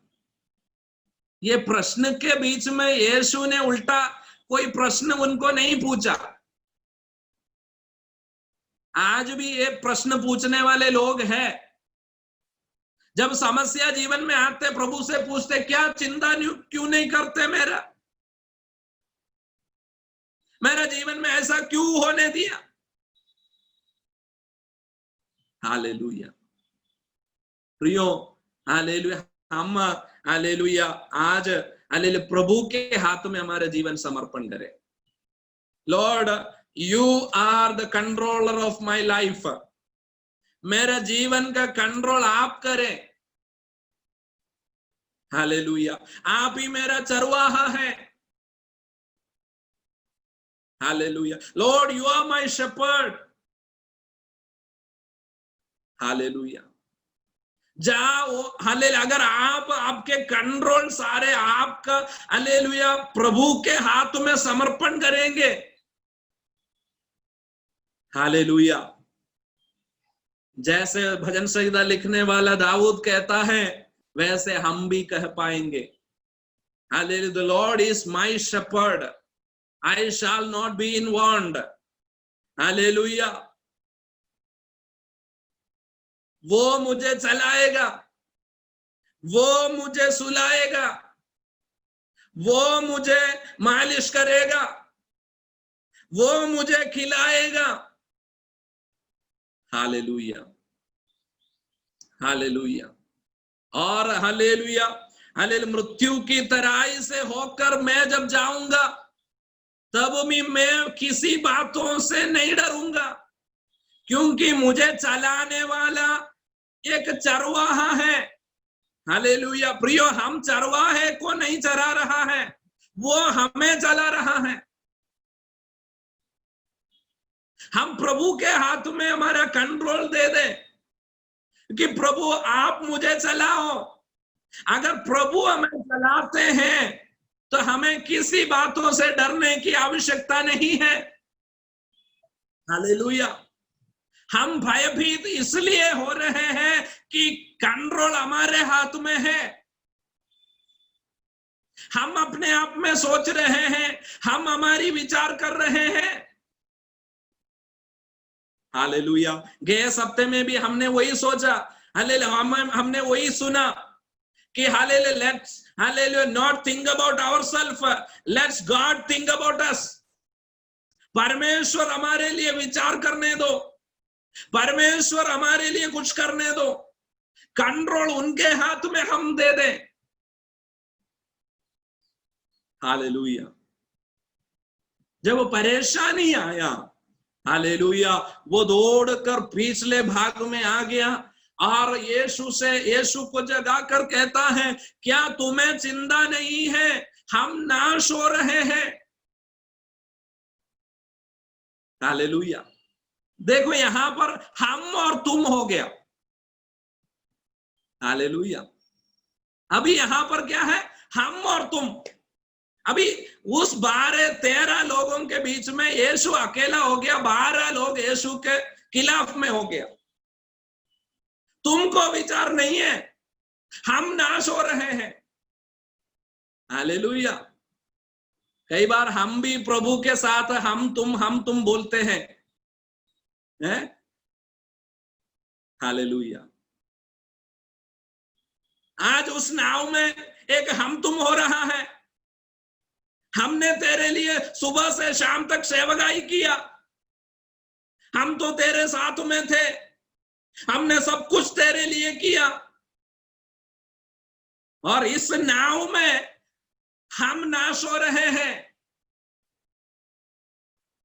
[SPEAKER 2] ये प्रश्न के बीच में यीशु ने उल्टा कोई प्रश्न उनको नहीं पूछा। आज भी ये प्रश्न पूछने वाले लोग हैं। जब समस्या जीवन में आते, प्रभु से पूछते, क्या चिंता क्यों नहीं करते? मेरा जीवन में ऐसा क्यों होने दिया? हालेलुया प्रियो, हालेलुया, हम हालेलुया आज हालेलुया प्रभु के हाथ में हमारा जीवन समर्पण करें। Lord, you are the controller of my life. मेरा जीवन का कंट्रोल आप करें। हालेलुया, आप ही मेरा चरवाहा है। Hallelujah, lord, you are my shepherd. Hallelujah, जाओ, हालेलुया, अगर आप, आपके कंट्रोल सारे आपका, हालेलुया, प्रभु के हाथ में समर्पण करेंगे, हालेलुया, जैसे भजन संहिता लिखने वाला दाऊद कहता है, वैसे हम भी कह पाएंगे। Hallelujah, the lord is my shepherd, I shall not be in want. Hallelujah, वो मुझे चलाएगा, वो मुझे सुलाएगा, वो मुझे मालिश करेगा, वो मुझे खिलाएगा। हालेलुया, हालेलुया, और हालेलुया, हालेलुया, मृत्यु की तराई से होकर मैं जब जाऊंगा, तब भी मैं किसी बातों से नहीं डरूंगा, क्योंकि मुझे चलाने वाला एक चरवाहा है। हालेलुया प्रियो, हम चरवाहे को नहीं चरा रहा है, वो हमें चला रहा है। हम प्रभु के हाथ में हमारा कंट्रोल दे दें कि प्रभु आप मुझे चलाओ। अगर प्रभु हमें चलाते हैं तो हमें किसी बातों से डरने की आवश्यकता नहीं है। हालेलुया, हम भयभीत इसलिए हो रहे हैं कि कंट्रोल हमारे हाथ में है। हम अपने आप में सोच रहे हैं, हम हमारी विचार कर रहे हैं। हालेलुया, गए हफ्ते में भी हमने वही सोचा, हालेलुया, हमने वही सुना कि hallelujah, let's hallelujah not think about ourselves, let's God think about us. परमेश्वर हमारे लिए विचार करने दो, परमेश्वर हमारे लिए कुछ करने दो, कंट्रोल उनके हाथ में हम दे दें। हालेलुया। जब परेशानी आया, हालेलुया, वो दौड़कर पिछले भाग में आ गया और यीशु को जगाकर कहता है, क्या तुम्हें चिंता नहीं है, हम नाश हो रहे हैं। हालेलुया। देखो यहां पर हम और तुम हो गया। हालेलुया। अभी यहां पर क्या है, हम और तुम। अभी उस 12-13 लोगों के बीच में यीशु अकेला हो गया, 12 लोग यीशु के खिलाफ में हो गया। तुमको विचार नहीं है, हम नाश हो रहे हैं। हालेलुया। कई बार हम भी प्रभु के साथ हम तुम बोलते हैं, हैं? हालेलुया। आज उस नाव में एक हम तुम हो रहा है। हमने तेरे लिए सुबह से शाम तक सेवकाई किया, हम तो तेरे साथ में थे, हमने सब कुछ तेरे लिए किया, और इस नाव में हम नाश हो रहे हैं।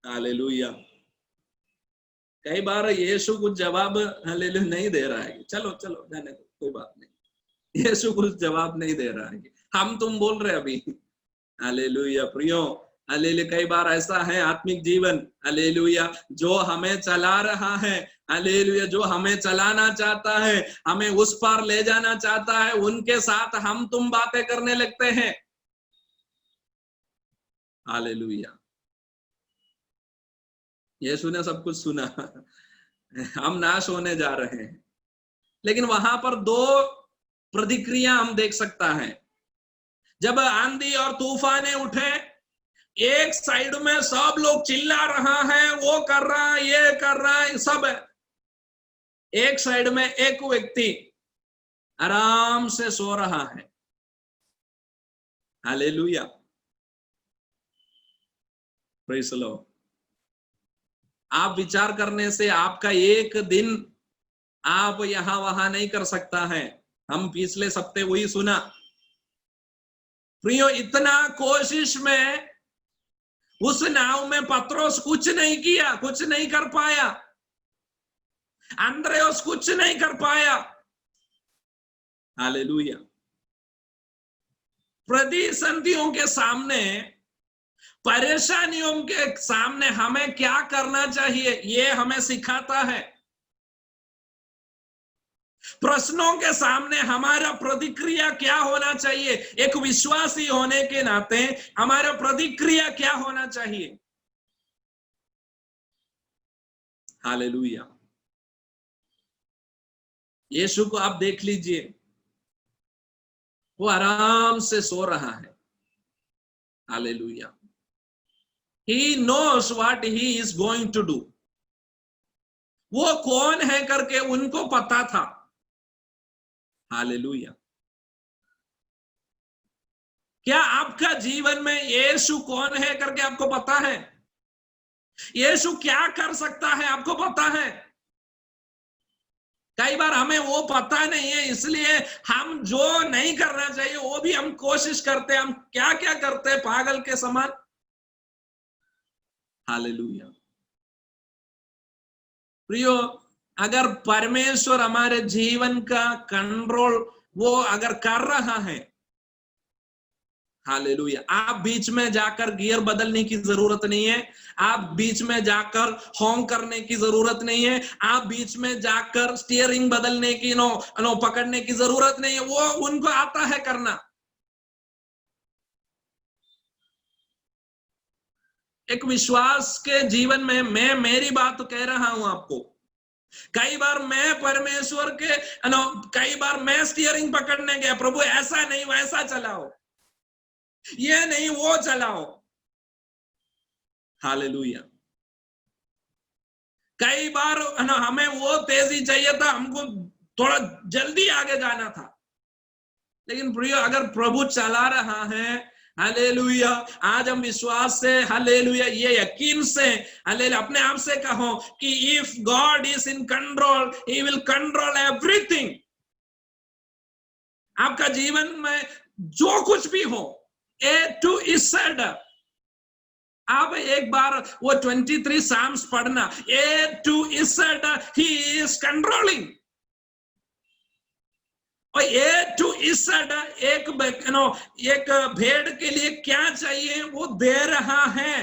[SPEAKER 2] हालेलुया। कई बार यीशु कुछ जवाब हालेलुया नहीं दे रहा है, चलो चलो जाने दो, कोई बात नहीं। यीशु कुछ जवाब नहीं दे रहा है, हम तुम बोल रहे अभी। हालेलुया प्रियो, हालेलुया। कई बार ऐसा है आत्मिक जीवन, हालेलुया, जो हमें चला रहा है, हालेलुया, जो हमें चलाना चाहता है, हमें उस पार ले जाना चाहता है, उनके साथ हम तुम बातें करने लगते हैं। हालेलुया। यीशु ने सब कुछ सुना, हम नाश होने जा रहे हैं। लेकिन वहां पर 2 प्रतिक्रिया हम देख सकता है। जब आंधी और तूफान उठे, एक साइड में सब लोग चिल्ला रहा है, वो कर रहा है, ये कर रहा है, सब है। एक साइड में एक व्यक्ति आराम से सो रहा है। हालेलुया। Praise the Lord. आप विचार करने से आपका एक दिन आप यहां वहां नहीं कर सकता है। हम पिछले सप्ताह वही सुना। प्रियो, इतना कोशिश में उस नाव में पत्रोस कुछ नहीं किया, कुछ नहीं कर पाया, अंद्रयोस कुछ नहीं कर पाया। हालेलुया। प्रतिसंधियों के सामने, परेशानियों के सामने हमें क्या करना चाहिए, ये हमें सिखाता है। प्रश्नों के सामने हमारा प्रतिक्रिया क्या होना चाहिए, एक विश्वासी होने के नाते हमारा प्रतिक्रिया क्या होना चाहिए। हालेलुया। यीशु को आप देख लीजिए, वो आराम से सो रहा है। Hallelujah. He knows what he is going to do. वो कौन है करके उनको पता था। हालेलुया। क्या आपका जीवन में यीशु कौन है करके आपको पता है? यीशु क्या कर सकता है आपको पता है? कई बार हमें वो पता नहीं है, इसलिए हम जो नहीं करना चाहिए वो भी हम कोशिश करते हैं। हम क्या क्या करते हैं पागल के समान। हालेलुया। प्रियो, अगर परमेश्वर हमारे जीवन का कंट्रोल वो अगर कर रहा है, हालेलुया, आप बीच में जाकर गियर बदलने की जरूरत नहीं है, आप बीच में जाकर हॉर्न करने की जरूरत नहीं है, आप बीच में जाकर स्टीयरिंग बदलने की पकड़ने की जरूरत नहीं है, वो उनको आता है करना। एक विश्वास के जीवन में मैं मेरी बात कह रहा हूं आपको। कई बार मैं परमेश्वर के कई बार मैं स्टीयरिंग पकड़ने गया, प्रभु ऐसा नहीं वैसा चलाओ, ये नहीं वो चलाओ। हालेलुया। कई बार हमें वो तेजी चाहिए था, हमको थोड़ा जल्दी आगे जाना था। लेकिन प्रिय, अगर प्रभु चला रहा है, हालेलुया, आज हम विश्वास से, हालेलुया, ये यकीन से, हालेलुया, अपने आप से कहो कि if God is in control, he will control everything. आपका जीवन में जो कुछ भी हो, A to Z। आप एक बार वो 23 साम्स पढ़ना, A to Z, he is controlling। और A to Z एक भेड़ के लिए क्या चाहिए वो दे रहा है।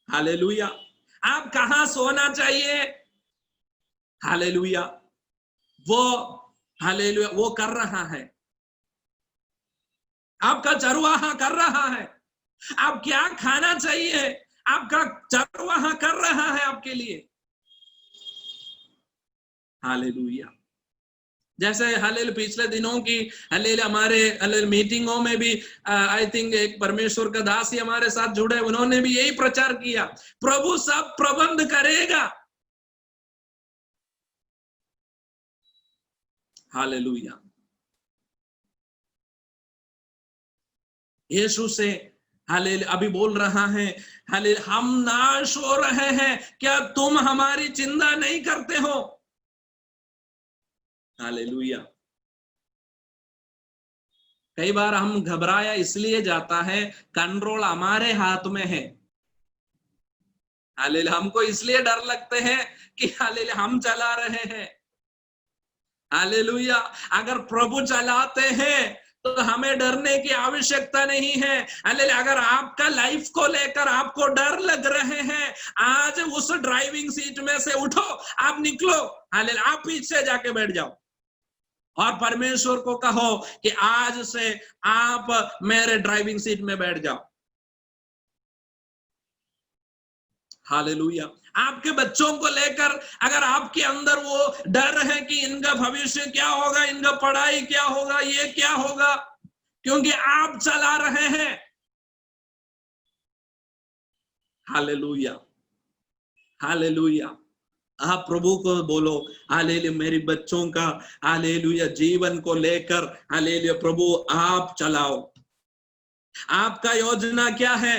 [SPEAKER 2] हालेलुया। आप कहां सोना चाहिए, हालेलुया, वो हालेलुया वो कर रहा है। आपका चरवाहा कर रहा है। आप क्या खाना चाहिए, आपका चरवाहा कर रहा है आपके लिए। हालेलुया। जैसे हालेलुया पिछले दिनों की हालेलुया हमारे हालेलुया मीटिंगों में भी आई थिंक एक परमेश्वर का दास ही हमारे साथ जुड़े, उन्होंने भी यही प्रचार किया, प्रभु सब प्रबंध करेगा। हालेलुया। यीशु से हालेलुया अभी बोल रहा है, हालेलुया हम नाश हो रहे हैं, क्या तुम हमारी चिंता नहीं करते हो। हालेलुया। कई बार हम घबराया इसलिए जाता है, कंट्रोल हमारे हाथ में है। हालेलुया हमको इसलिए डर लगते हैं कि हालेलुया हम चला रहे हैं। हालेलुया अगर प्रभु चलाते हैं तो हमें डरने की आवश्यकता नहीं है। हालेलुया अगर आपका लाइफ को लेकर आपको डर लग रहे हैं, आज उस ड्राइविंग सीट में से उठो, आप निकलो, हालेलुया आप पीछे जाके बैठ जाओ और परमेश्वर को कहो कि आज से आप मेरे ड्राइविंग सीट में बैठ जाओ। हालेलुया। आपके बच्चों को लेकर अगर आपके अंदर वो डर है कि इनका भविष्य क्या होगा, इनका पढ़ाई क्या होगा, ये क्या होगा, क्योंकि आप चला रहे हैं। हालेलुया। हालेलुया। आप प्रभु को बोलो, हालेलुया मेरे बच्चों का हालेलुया जीवन को लेकर हालेलुया प्रभु आप चलाओ। आपका योजना क्या है?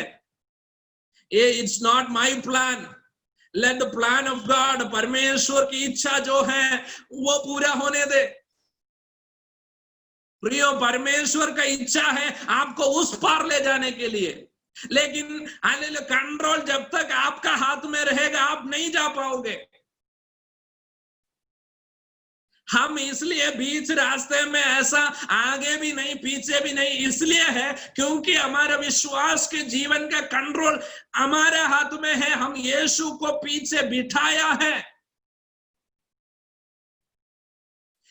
[SPEAKER 2] It's not my plan, let the plan of God, परमेश्वर की इच्छा जो है वो पूरा होने दे। प्रियो परमेश्वर का इच्छा है आपको उस पार ले जाने के लिए, लेकिन हालेलुया कंट्रोल जब तक आपका हाथ में रहेगा आप नहीं जा पाओगे। हम इसलिए बीच रास्ते में ऐसा आगे भी नहीं पीछे भी नहीं इसलिए है क्योंकि हमारा विश्वास के जीवन का कंट्रोल हमारे हाथ में है। हम यीशु को पीछे बिठाया है।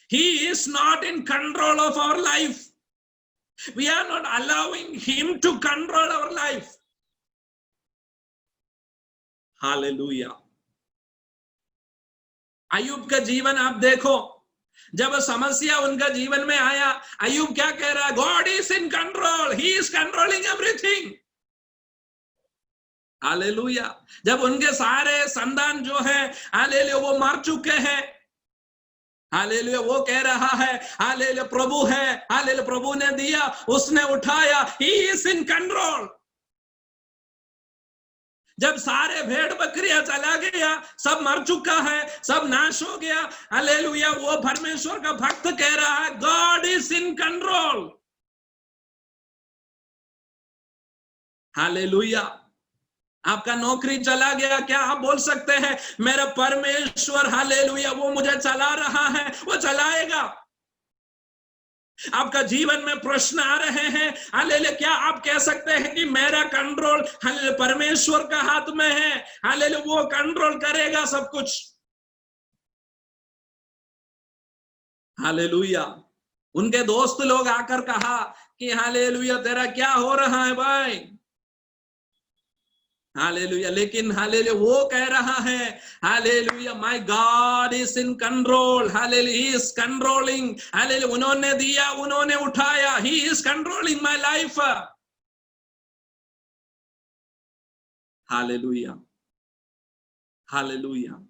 [SPEAKER 2] He is not in control of our life. We are not allowing him to control our life. Hallelujah. अय्यूब का जीवन आप देखो, जब समस्या उनका जीवन में आया, अय्यूब क्या कह रहा है? God is in control, he is controlling everything. Hallelujah. जब उनके सारे संतान जो है हालेलुया वो मर चुके हैं, हालेलुया वो कह रहा है हालेलुया प्रभु है, हालेलुया प्रभु ने दिया, उसने उठाया, ही इज इन कंट्रोल। जब सारे भेड़ बकरियां चला गया, सब मर चुका है, सब नाश हो गया, हालेलुया वो परमेश्वर का भक्त कह रहा है God is in control. Hallelujah. आपका नौकरी चला गया, क्या आप बोल सकते हैं मेरा परमेश्वर हालेलुया वो मुझे चला रहा है, वो चलाएगा। आपका जीवन में प्रश्न आ रहे हैं, हालेलुया क्या आप कह सकते हैं कि मेरा कंट्रोल हालेलुया परमेश्वर का हाथ में है, हालेलुया वो कंट्रोल करेगा सब कुछ। हालेलुया। उनके दोस्त लोग आकर कहा कि हालेलुया तेरा क्या हो रहा है भाई, हालेलुया, लेकिन हालेलुया वो कह रहा है hallelujah my God is in control, hallelujah he is controlling, hallelujah उन्होंने दिया, उन्होंने उठाया, he is controlling my life. Hallelujah. Hallelujah.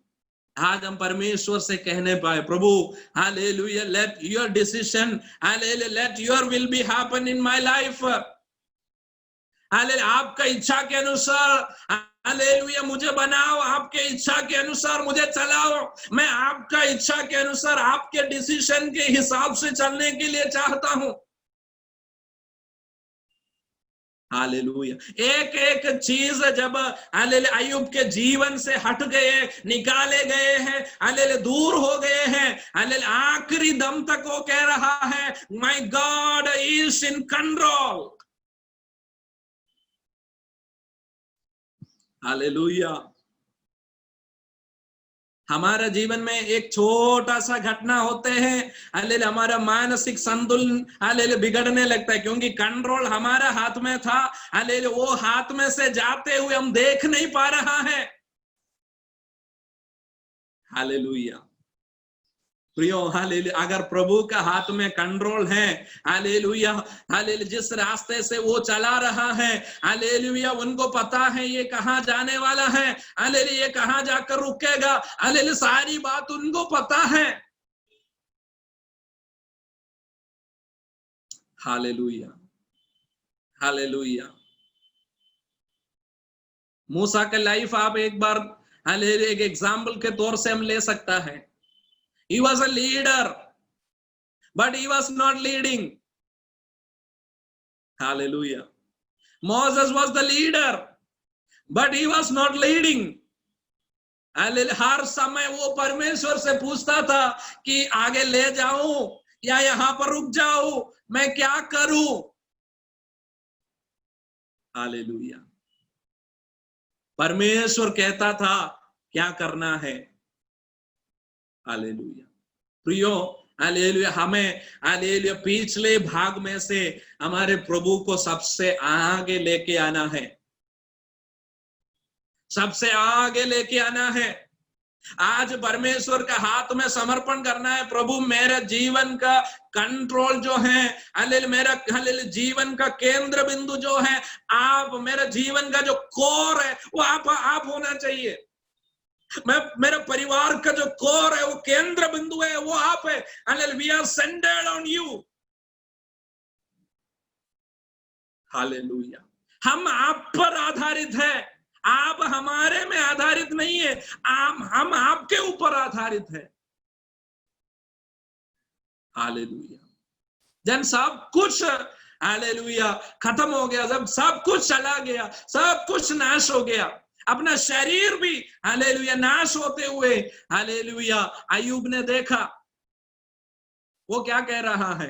[SPEAKER 2] आज हम परमेश्वर से कहने पाए प्रभु hallelujah let your decision, hallelujah let your will be happen in my life. Hallelujah आपका इच्छा के अनुसार हालेलुया, मुझे बनाओ आपके इच्छा के अनुसार, मुझे चलाओ, मैं आपका इच्छा के अनुसार, आपके डिसीजन के हिसाब से चलने के लिए चाहता हूं। हालेलुया। एक एक चीज जब हालेलुया अय्यूब के जीवन से हट गए, निकाले गए हैं, हालेलुया दूर हो गए हैं, हालेलुया आखिरी दम तक वो कह रहा है, my God is in control. Hallelujah. हमारे जीवन में एक छोटा सा घटना होते हैं, हालेलुया हमारा मानसिक संतुलन हालेलुया बिगड़ने लगता है, क्योंकि कंट्रोल हमारा हाथ में था, हालेलुया वो हाथ में से जाते हुए हम देख नहीं पा रहा है। हालेलुया प्रियो, हालेलुया अगर प्रभु का हाथ में कंट्रोल है, हालेलुया हालेलुया जिस रास्ते से वो चला रहा है, हालेलुया उनको पता है ये कहां जाने वाला है, हालेलुया ये कहां जाकर रुकेगा, हालेलुया सारी बात उनको पता है। Hallelujah hallelujah. मूसा का लाइफ आप एक बार हालेलुया एक एग्जाम्पल के तौर से हम ले सकता है। He was a leader, but he was not leading. Hallelujah. Moses was the leader, but he was not leading. हर समय वो परमेश्वर से पूछता था कि आगे ले जाऊं या यहां पर रुक जाऊं, मैं क्या करूं। हालेलुया। परमेश्वर कहता था क्या करना है। हालेलुया प्रियो, हालेलुया हमें हालेलुया पिछले भाग में से हमारे प्रभु को सबसे आगे लेके आना है, सबसे आगे लेके आना है। आज परमेश्वर का हाथ में समर्पण करना है, प्रभु मेरे जीवन का कंट्रोल जो है, हालेलुया मेरा हालेलुया जीवन का केंद्र बिंदु जो है आप, मेरा जीवन का जो कोर है वो आप होना चाहिए। मैं मेरा परिवार का जो कोर है, वो केंद्र बिंदु है, वो आप है। Hallelujah we are centred on you. Hallelujah हम आप पर आधारित है, आप हमारे में आधारित नहीं है, हम आपके ऊपर आधारित है। हालेलुया जब सब कुछ हालेलुया खत्म हो गया, जब सब कुछ चला गया, सब कुछ नाश हो गया, अपना शरीर भी हालेलुया नाश होते हुए हालेलुया अय्यूब ने देखा, वो क्या कह रहा है।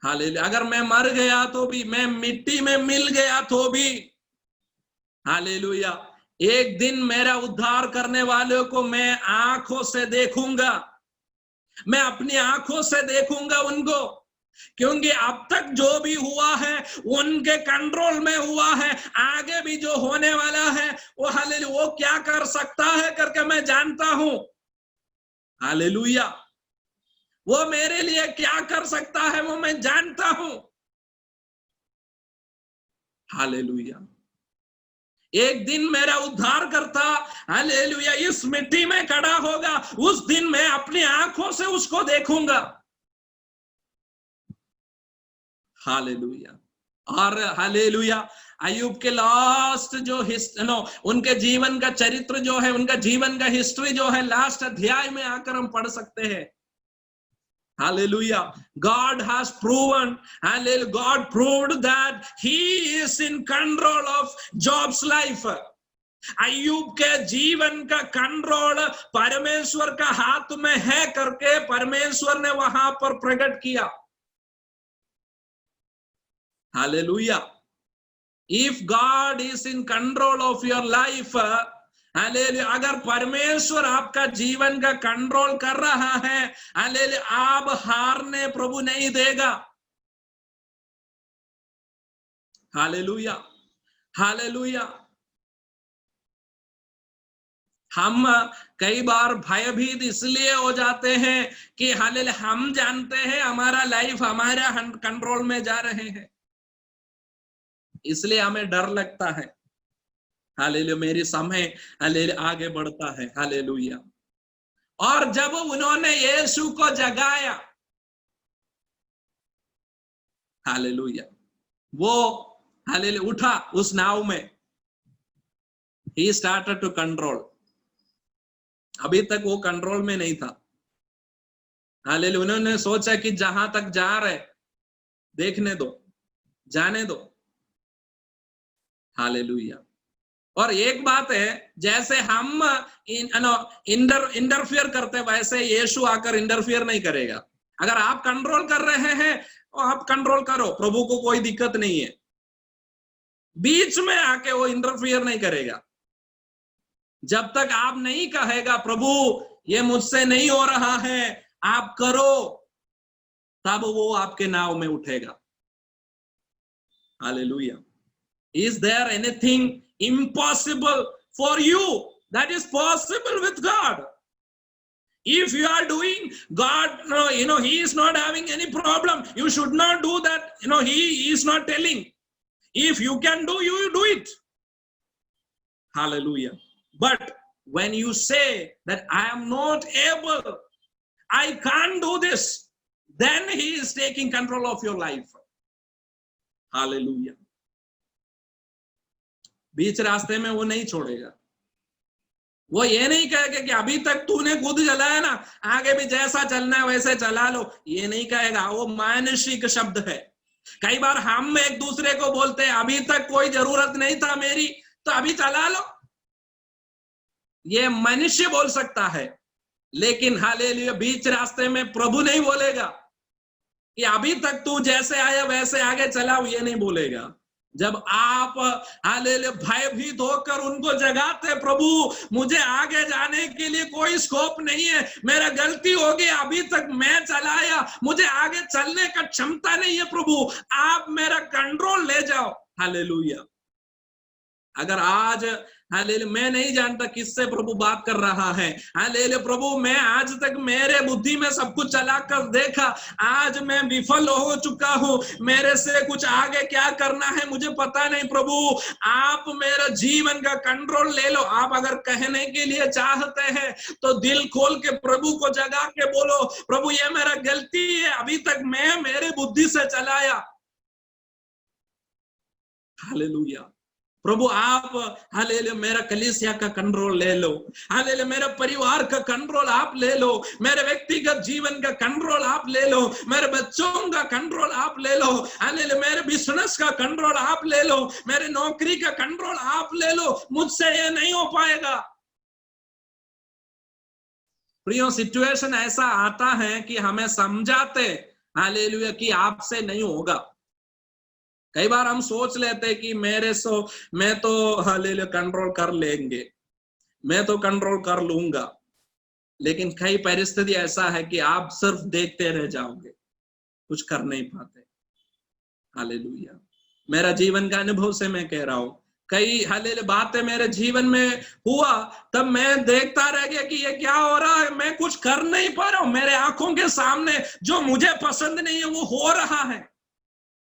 [SPEAKER 2] हालेलुया अगर मैं मर गया तो भी, मैं मिट्टी में मिल गया तो भी, हालेलुया एक दिन मेरा उद्धार करने वालों को मैं आंखों से देखूंगा, मैं अपनी आंखों से देखूंगा उनको, क्योंकि अब तक जो भी हुआ है उनके कंट्रोल में हुआ है, आगे भी जो होने वाला है वो हालेलुया वो क्या कर सकता है करके मैं जानता हूं। हालेलुया वो मेरे लिए क्या कर सकता है वो मैं जानता हूं। हालेलुया एक दिन मेरा उद्धार करता हालेलुया इस मिट्टी में खड़ा होगा, उस दिन मैं अपनी आंखों से उसको देखूंगा। हालेलुया और हालेलुया अय्यूब के लास्ट जो उनके जीवन का चरित्र जो है, उनका जीवन का हिस्ट्री जो है, लास्ट अध्याय में आकर हम पढ़ सकते हैं। Hallelujah. God has proven, hallelujah, God proved that he is in control of Job's life. अय्यूब के जीवन का कंट्रोल परमेश्वर का हाथ में है करके परमेश्वर ने वहां पर प्रकट किया। Hallelujah. If God is in control of your life, hallelujah अगर परमेश्वर आपका जीवन का कंट्रोल कर रहा है, हालेलुया आप हारने प्रभु नहीं देगा। हालेलुया हालेलुया हम कई बार भयभीत इसलिए हो जाते हैं कि हालेलुया हम जानते हैं हमारा लाइफ हमारा कंट्रोल में जा रहे हैं, इसलिए हमें डर लगता है। हालेलुया मेरी समय हालेलुया आगे बढ़ता है। हालेलुया और जब उन्होंने यीशु को जगाया, हालेलुया वो हालेलुया उठा उस नाव में, he started to control. अभी तक वो कंट्रोल में नहीं था। हालेलुया। उन्होंने सोचा कि जहां तक जा रहे देखने दो, जाने दो। हालेलुया। और एक बात है, जैसे हम इंटरफियर करते वैसे यीशु आकर इंटरफियर नहीं करेगा। अगर आप कंट्रोल कर रहे हैं तो आप कंट्रोल करो, प्रभु को कोई दिक्कत नहीं है। बीच में आके वो इंटरफियर नहीं करेगा। जब तक आप नहीं कहेगा प्रभु ये मुझसे नहीं हो रहा है, आप करो, तब वो आपके नाव में उठेगा। Hallelujah. Is there anything impossible for you that is possible with God? If you are doing God, he is not having any problem. You should not do that. He is not telling. If you can do, you do it. Hallelujah. But when you say that I am not able, I can't do this, then he is taking control of your life. Hallelujah. बीच रास्ते में वो नहीं छोड़ेगा। वो ये नहीं कहेगा कि अभी तक तूने खुद चलाया ना, आगे भी जैसा चलना है वैसे चला लो, ये नहीं कहेगा। वो मानसिक शब्द है। कई बार हम एक दूसरे को बोलते हैं अभी तक कोई जरूरत नहीं था मेरी, तो अभी चला लो। ये मनुष्य बोल सकता है, लेकिन हालेलुया बीच रास्ते में प्रभु नहीं बोलेगा कि अभी तक तू जैसे आया वैसे आगे चलाओ, ये नहीं बोलेगा। जब आप हालेलुया भयभीत होकर उनको जगाते, प्रभु मुझे आगे जाने के लिए कोई स्कोप नहीं है, मेरा गलती हो गई, अभी तक मैं चलाया, मुझे आगे चलने का क्षमता नहीं है, प्रभु आप मेरा कंट्रोल ले जाओ। हालेलुया। अगर आज हालेलुया मैं नहीं जानता किससे प्रभु बात कर रहा है, हालेलुया प्रभु मैं आज तक मेरे बुद्धि में सब कुछ चला कर देखा, आज मैं विफल हो चुका हूं, मेरे से कुछ आगे क्या करना है मुझे पता नहीं, प्रभु आप मेरा जीवन का कंट्रोल ले लो। आप अगर कहने के लिए चाहते हैं तो दिल खोल के प्रभु को जगा के बोलो, प्रभु ये मेरा गलती है, अभी तक मैं मेरे बुद्धि से चलाया। हालेलुया। प्रभु आप हालेलुया मेरा कलीसिया का कंट्रोल ले लो, हालेलुया मेरा परिवार का कंट्रोल आप ले लो, मेरे व्यक्तिगत जीवन का कंट्रोल आप ले लो, मेरे बच्चों का कंट्रोल आप ले लो, हालेलुया मेरे बिजनेस का कंट्रोल आप ले लो, मेरे नौकरी का कंट्रोल आप ले लो। मुझसे ये नहीं हो पाएगा। प्रियो सिचुएशन ऐसा आता है कि हमें समझाते हालेलुया कि आपसे नहीं होगा। कई बार हम सोच लेते कि मैं तो हालेलुया कंट्रोल कर लेंगे, मैं तो कंट्रोल कर लूंगा, लेकिन कई परिस्थिति ऐसा है कि आप सिर्फ देखते रह जाओगे, कुछ कर नहीं पाते। हालेलुया। मेरा जीवन का अनुभव से मैं कह रहा हूं, कई हालेलुया बातें मेरे जीवन में हुआ, तब मैं देखता रह गया कि ये क्या हो रहा है, मैं कुछ कर नहीं पा रहा हूं, मेरे आंखों के सामने जो मुझे पसंद नहीं है वो हो रहा है।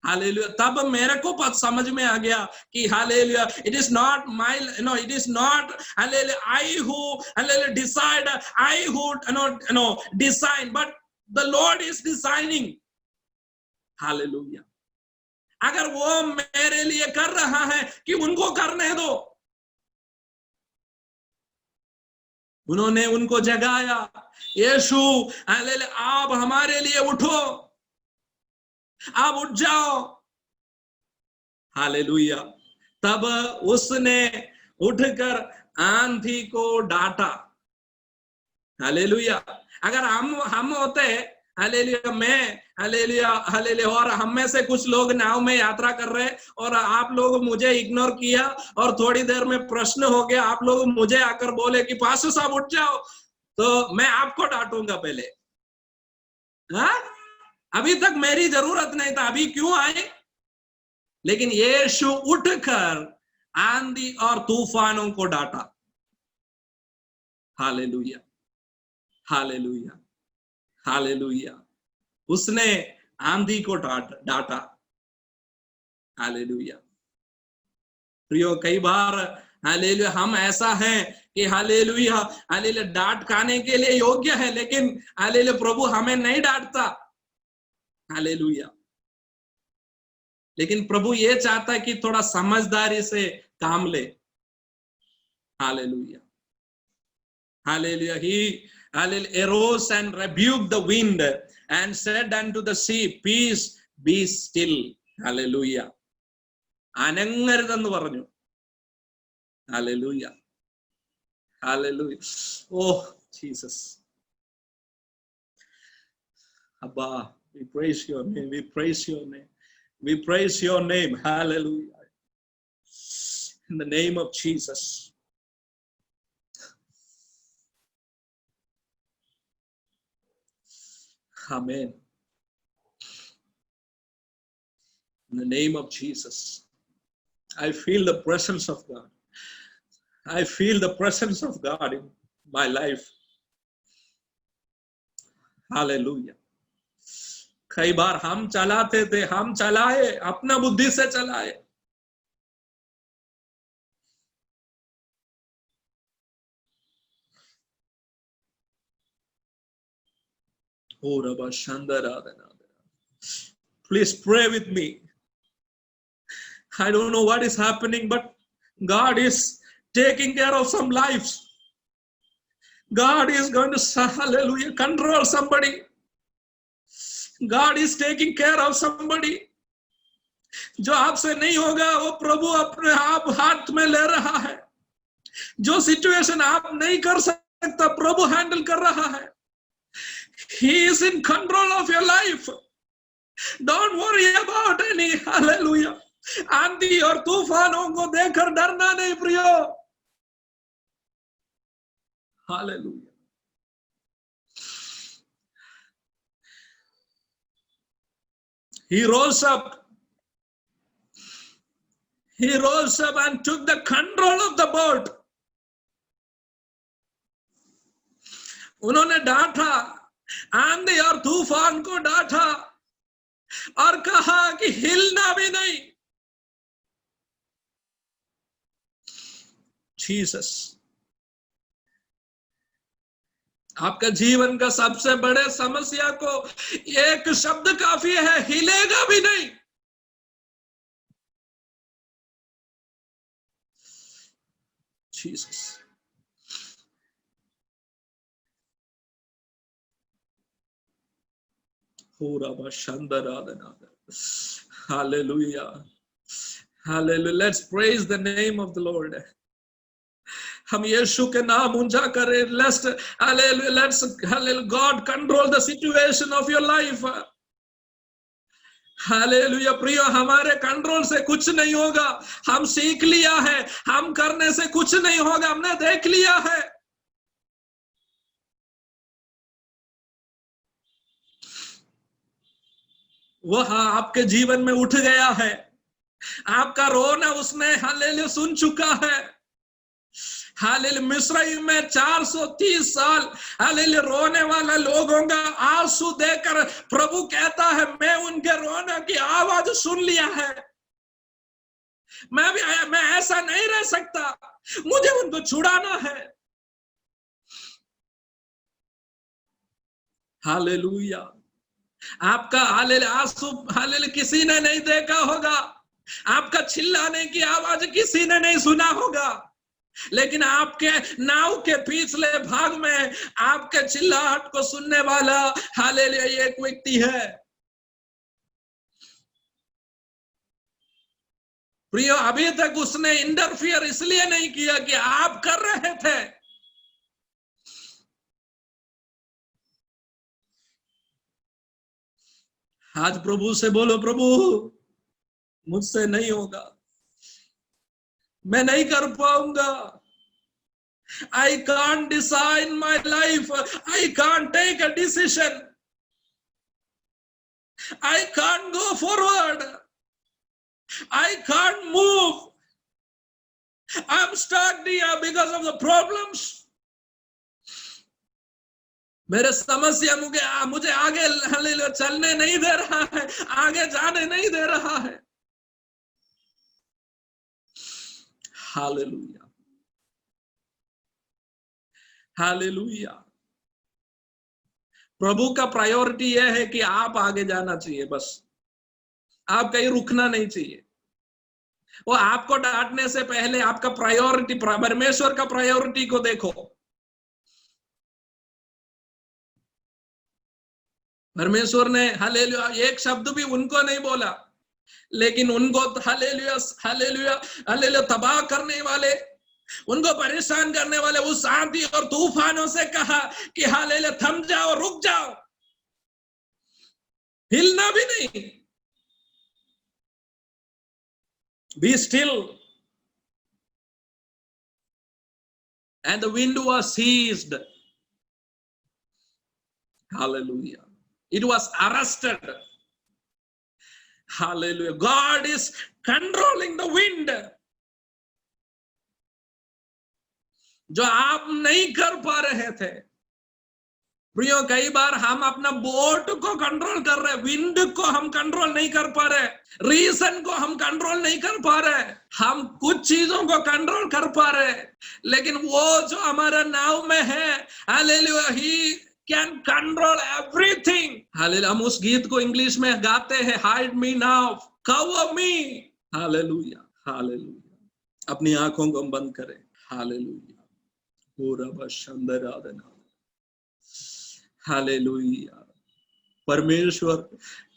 [SPEAKER 2] हालेलुया। तब मेरे को समझ में आ गया कि hallelujah it is not my it is not hallelujah I who hallelujah decide, I who design, but the lord is designing. Hallelujah. अगर वो मेरे लिए कर रहा है कि उनको करने दो। उन्होंने उनको जगाया, यीशु हालेलुया आप हमारे लिए उठो, आप उठ जाओ। हालेलुया। तब उसने उठकर आंधी को डांटा। हालेलुया। अगर हम होते हालेलुया मैं हालेलुया हालेलुया और हम में से कुछ लोग नाव में यात्रा कर रहे और आप लोग मुझे इग्नोर किया और थोड़ी देर में प्रश्न हो गया, आप लोग मुझे आकर बोले कि पास्टर साहब उठ जाओ, तो मैं आपको डांटूंगा पहले। हाँ, अभी तक मेरी जरूरत नहीं था, अभी क्यों आए? लेकिन यीशु उठकर आंधी और तूफानों को डांटा। हालेलुया। हालेलुया। हालेलुया। उसने आंधी को डांटा। हालेलुया। प्रियो कई बार हालेलुया हम ऐसा है कि हालेलुया हालेलुया डांट खाने के लिए योग्य है, लेकिन हालेलुया प्रभु हमें नहीं डांटता। हालेलुया। लेकिन प्रभु ये चाहता है कि थोड़ा समझदारी से काम ले। Hallelujah. Hallelujah. He arose and rebuked the wind and said unto the sea, peace, be still. Hallelujah. അനങ്ങരുതെന്ന് പറഞ്ഞു. Hallelujah. Hallelujah. Oh, Jesus. Abba, we praise your name. We praise your name. We praise your name. Hallelujah. In the name of Jesus. Amen. In the name of Jesus. I feel the presence of God. I feel the presence of God in my life. Hallelujah. कई बार हम चलाते थे, हम चलाए, अपना बुद्धि से चलाए. Please pray with me. I don't know what is happening, but God is taking care of some lives. God is going to, hallelujah, control somebody. God is taking care of somebody. जो आपसे नहीं होगा वो प्रभु अपने आप हाथ में ले रहा है. जो सिचुएशन आप नहीं कर सकता प्रभु हैंडल कर रहा है. He is in control of your life. Don't worry about any, hallelujah, आंधी और तूफानों को देखकर डरना नहीं प्रियो. Hallelujah. He rose up. He rose up and took the control of the boat. उन्होंने डांटा, आंधी और तूफान को डांटा और कहा कि हिलना भी नहीं. जीसस. आपका जीवन का सबसे बड़े समस्या को एक शब्द काफी है, हिलेगा भी नहीं. Jesus. Hallelujah. Hallelujah. Let's praise the name of the Lord. हम यीशु के नाम ऊंचा करें. Let's hallelujah, God control the situation of your life. Hallelujah. प्रियो, हमारे कंट्रोल से कुछ नहीं होगा. हम सीख लिया है, हम करने से कुछ नहीं होगा, हमने देख लिया है. वह आपके जीवन में उठ गया है. आपका रोना उसने हालेलुया सुन चुका है. हालेलुया. मिस्र में 430 साल हालेलुया रोने वाला लोगों का आंसू देकर प्रभु कहता है, मैं उनके रोने की आवाज सुन लिया है. मैं ऐसा नहीं रह सकता, मुझे उनको छुड़ाना है. हालेलुया. आपका हालेलुया आंसू हालेलुया किसी ने नहीं देखा होगा. आपका चिल्लाने की आवाज किसी ने नहीं सुना होगा. लेकिन आपके नाव के पिछले भाग में आपके चिल्लाहट को सुनने वाला हालेलुया एक व्यक्ति है. प्रियो, अभी तक उसने इंटरफियर इसलिए नहीं किया कि आप कर रहे थे. आज प्रभु से बोलो, प्रभु मुझसे नहीं होगा, मैं नहीं कर पाऊंगा. I can't decide my life. I can't take a decision. I can't go forward. I can't move. I'm stuck here because of the problems. मेरे समस्या मुझे आगे हालेलुया चलने नहीं दे रहा है, आगे जाने नहीं दे रहा है. हालेलुया. हालेलुया. प्रभु का प्रायोरिटी यह है कि आप आगे जाना चाहिए. बस आप कहीं रुकना नहीं चाहिए. वो आपको डांटने से पहले आपका प्रायोरिटी, परमेश्वर का प्रायोरिटी को देखो। परमेश्वर ने हालेलुया एक शब्द भी उनको नहीं बोला, लेकिन उनको हालेलुया हालेलुया हालेलुया तबाह करने वाले, उनको परेशान करने वाले उस आंधी और तूफानों से कहा कि हालेलुया थम जाओ, रुक जाओ, हिलना भी नहीं, be still, and the wind was ceased. Hallelujah. It was arrested. Hallelujah. God is controlling the wind. जो आप नहीं कर पा रहे थे, प्रियो, कई बार हम अपना बोट को कंट्रोल कर रहे, विंड को हम कंट्रोल नहीं कर पा रहे, रीजन को हम कंट्रोल नहीं कर पा रहे, हम कुछ चीजों को कंट्रोल कर पा रहे, लेकिन वो जो हमारा नाव में है, hallelujah, he can control everything. Hallelujah. हम उस गीत को इंग्लिश में गाते हैं, हाइड मी नाउ, कवर मी। Hallelujah hallelujah. अपनी आंखों को हम बंद करें। हालेलुया। हालेलुया। परमेश्वर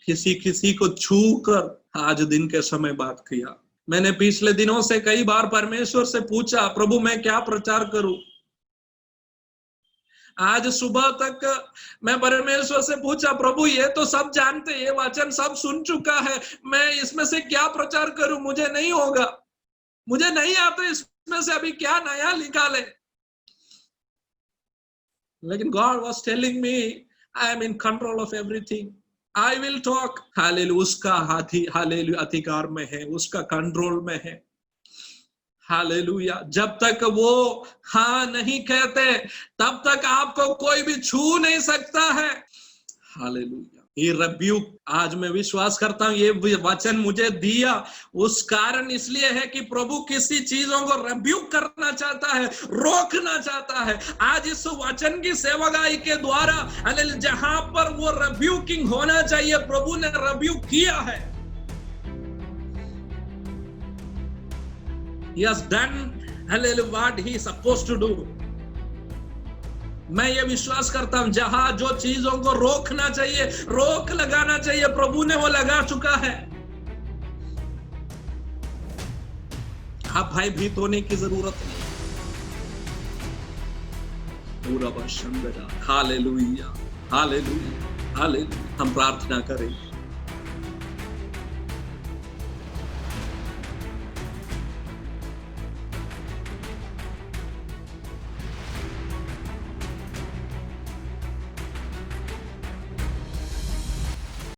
[SPEAKER 2] किसी किसी को छू कर आज दिन के समय बात किया। मैंने पिछले दिनों से कई बार परमेश्वर से पूछा, प्रभु मैं क्या प्रचार करूं। आज सुबह तक मैं परमेश्वर से पूछा, प्रभु ये तो सब जानते, ये वचन सब सुन चुका है, मैं इसमें से क्या प्रचार करूं, मुझे नहीं होगा, मुझे नहीं आता इसमें से अभी क्या नया निकाले। लेकिन God was telling me, I am in control of everything. I will talk. Hallelujah. उसका हाथी हालेलुया अधिकार में है, उसका कंट्रोल में है। हालेलुया। जब तक वो हाँ नहीं कहते, तब तक आपको कोई भी छू नहीं सकता है। हालेलुया। ये रिब्यूक, आज मैं विश्वास करता हूं ये वचन मुझे दिया उस कारण इसलिए है कि प्रभु किसी चीजों को रिब्यूक करना चाहता है, रोकना चाहता है। आज इस वचन की सेवकाई के द्वारा हालेलुया जहां पर वो रिब्यूकिंग होना चाहिए, प्रभु ने रिब्यूक किया है। He has done hallelujah what he is supposed to do. मैं ये विश्वास करता हूं जहां जो चीजों को रोकना चाहिए, रोक लगाना चाहिए, प्रभु ने वो लगा चुका है। आप भयभीत होने की जरूरत नहीं। पूरा बशंदरा। Hallelujah hallelujah hallelujah. हम प्रार्थना करें।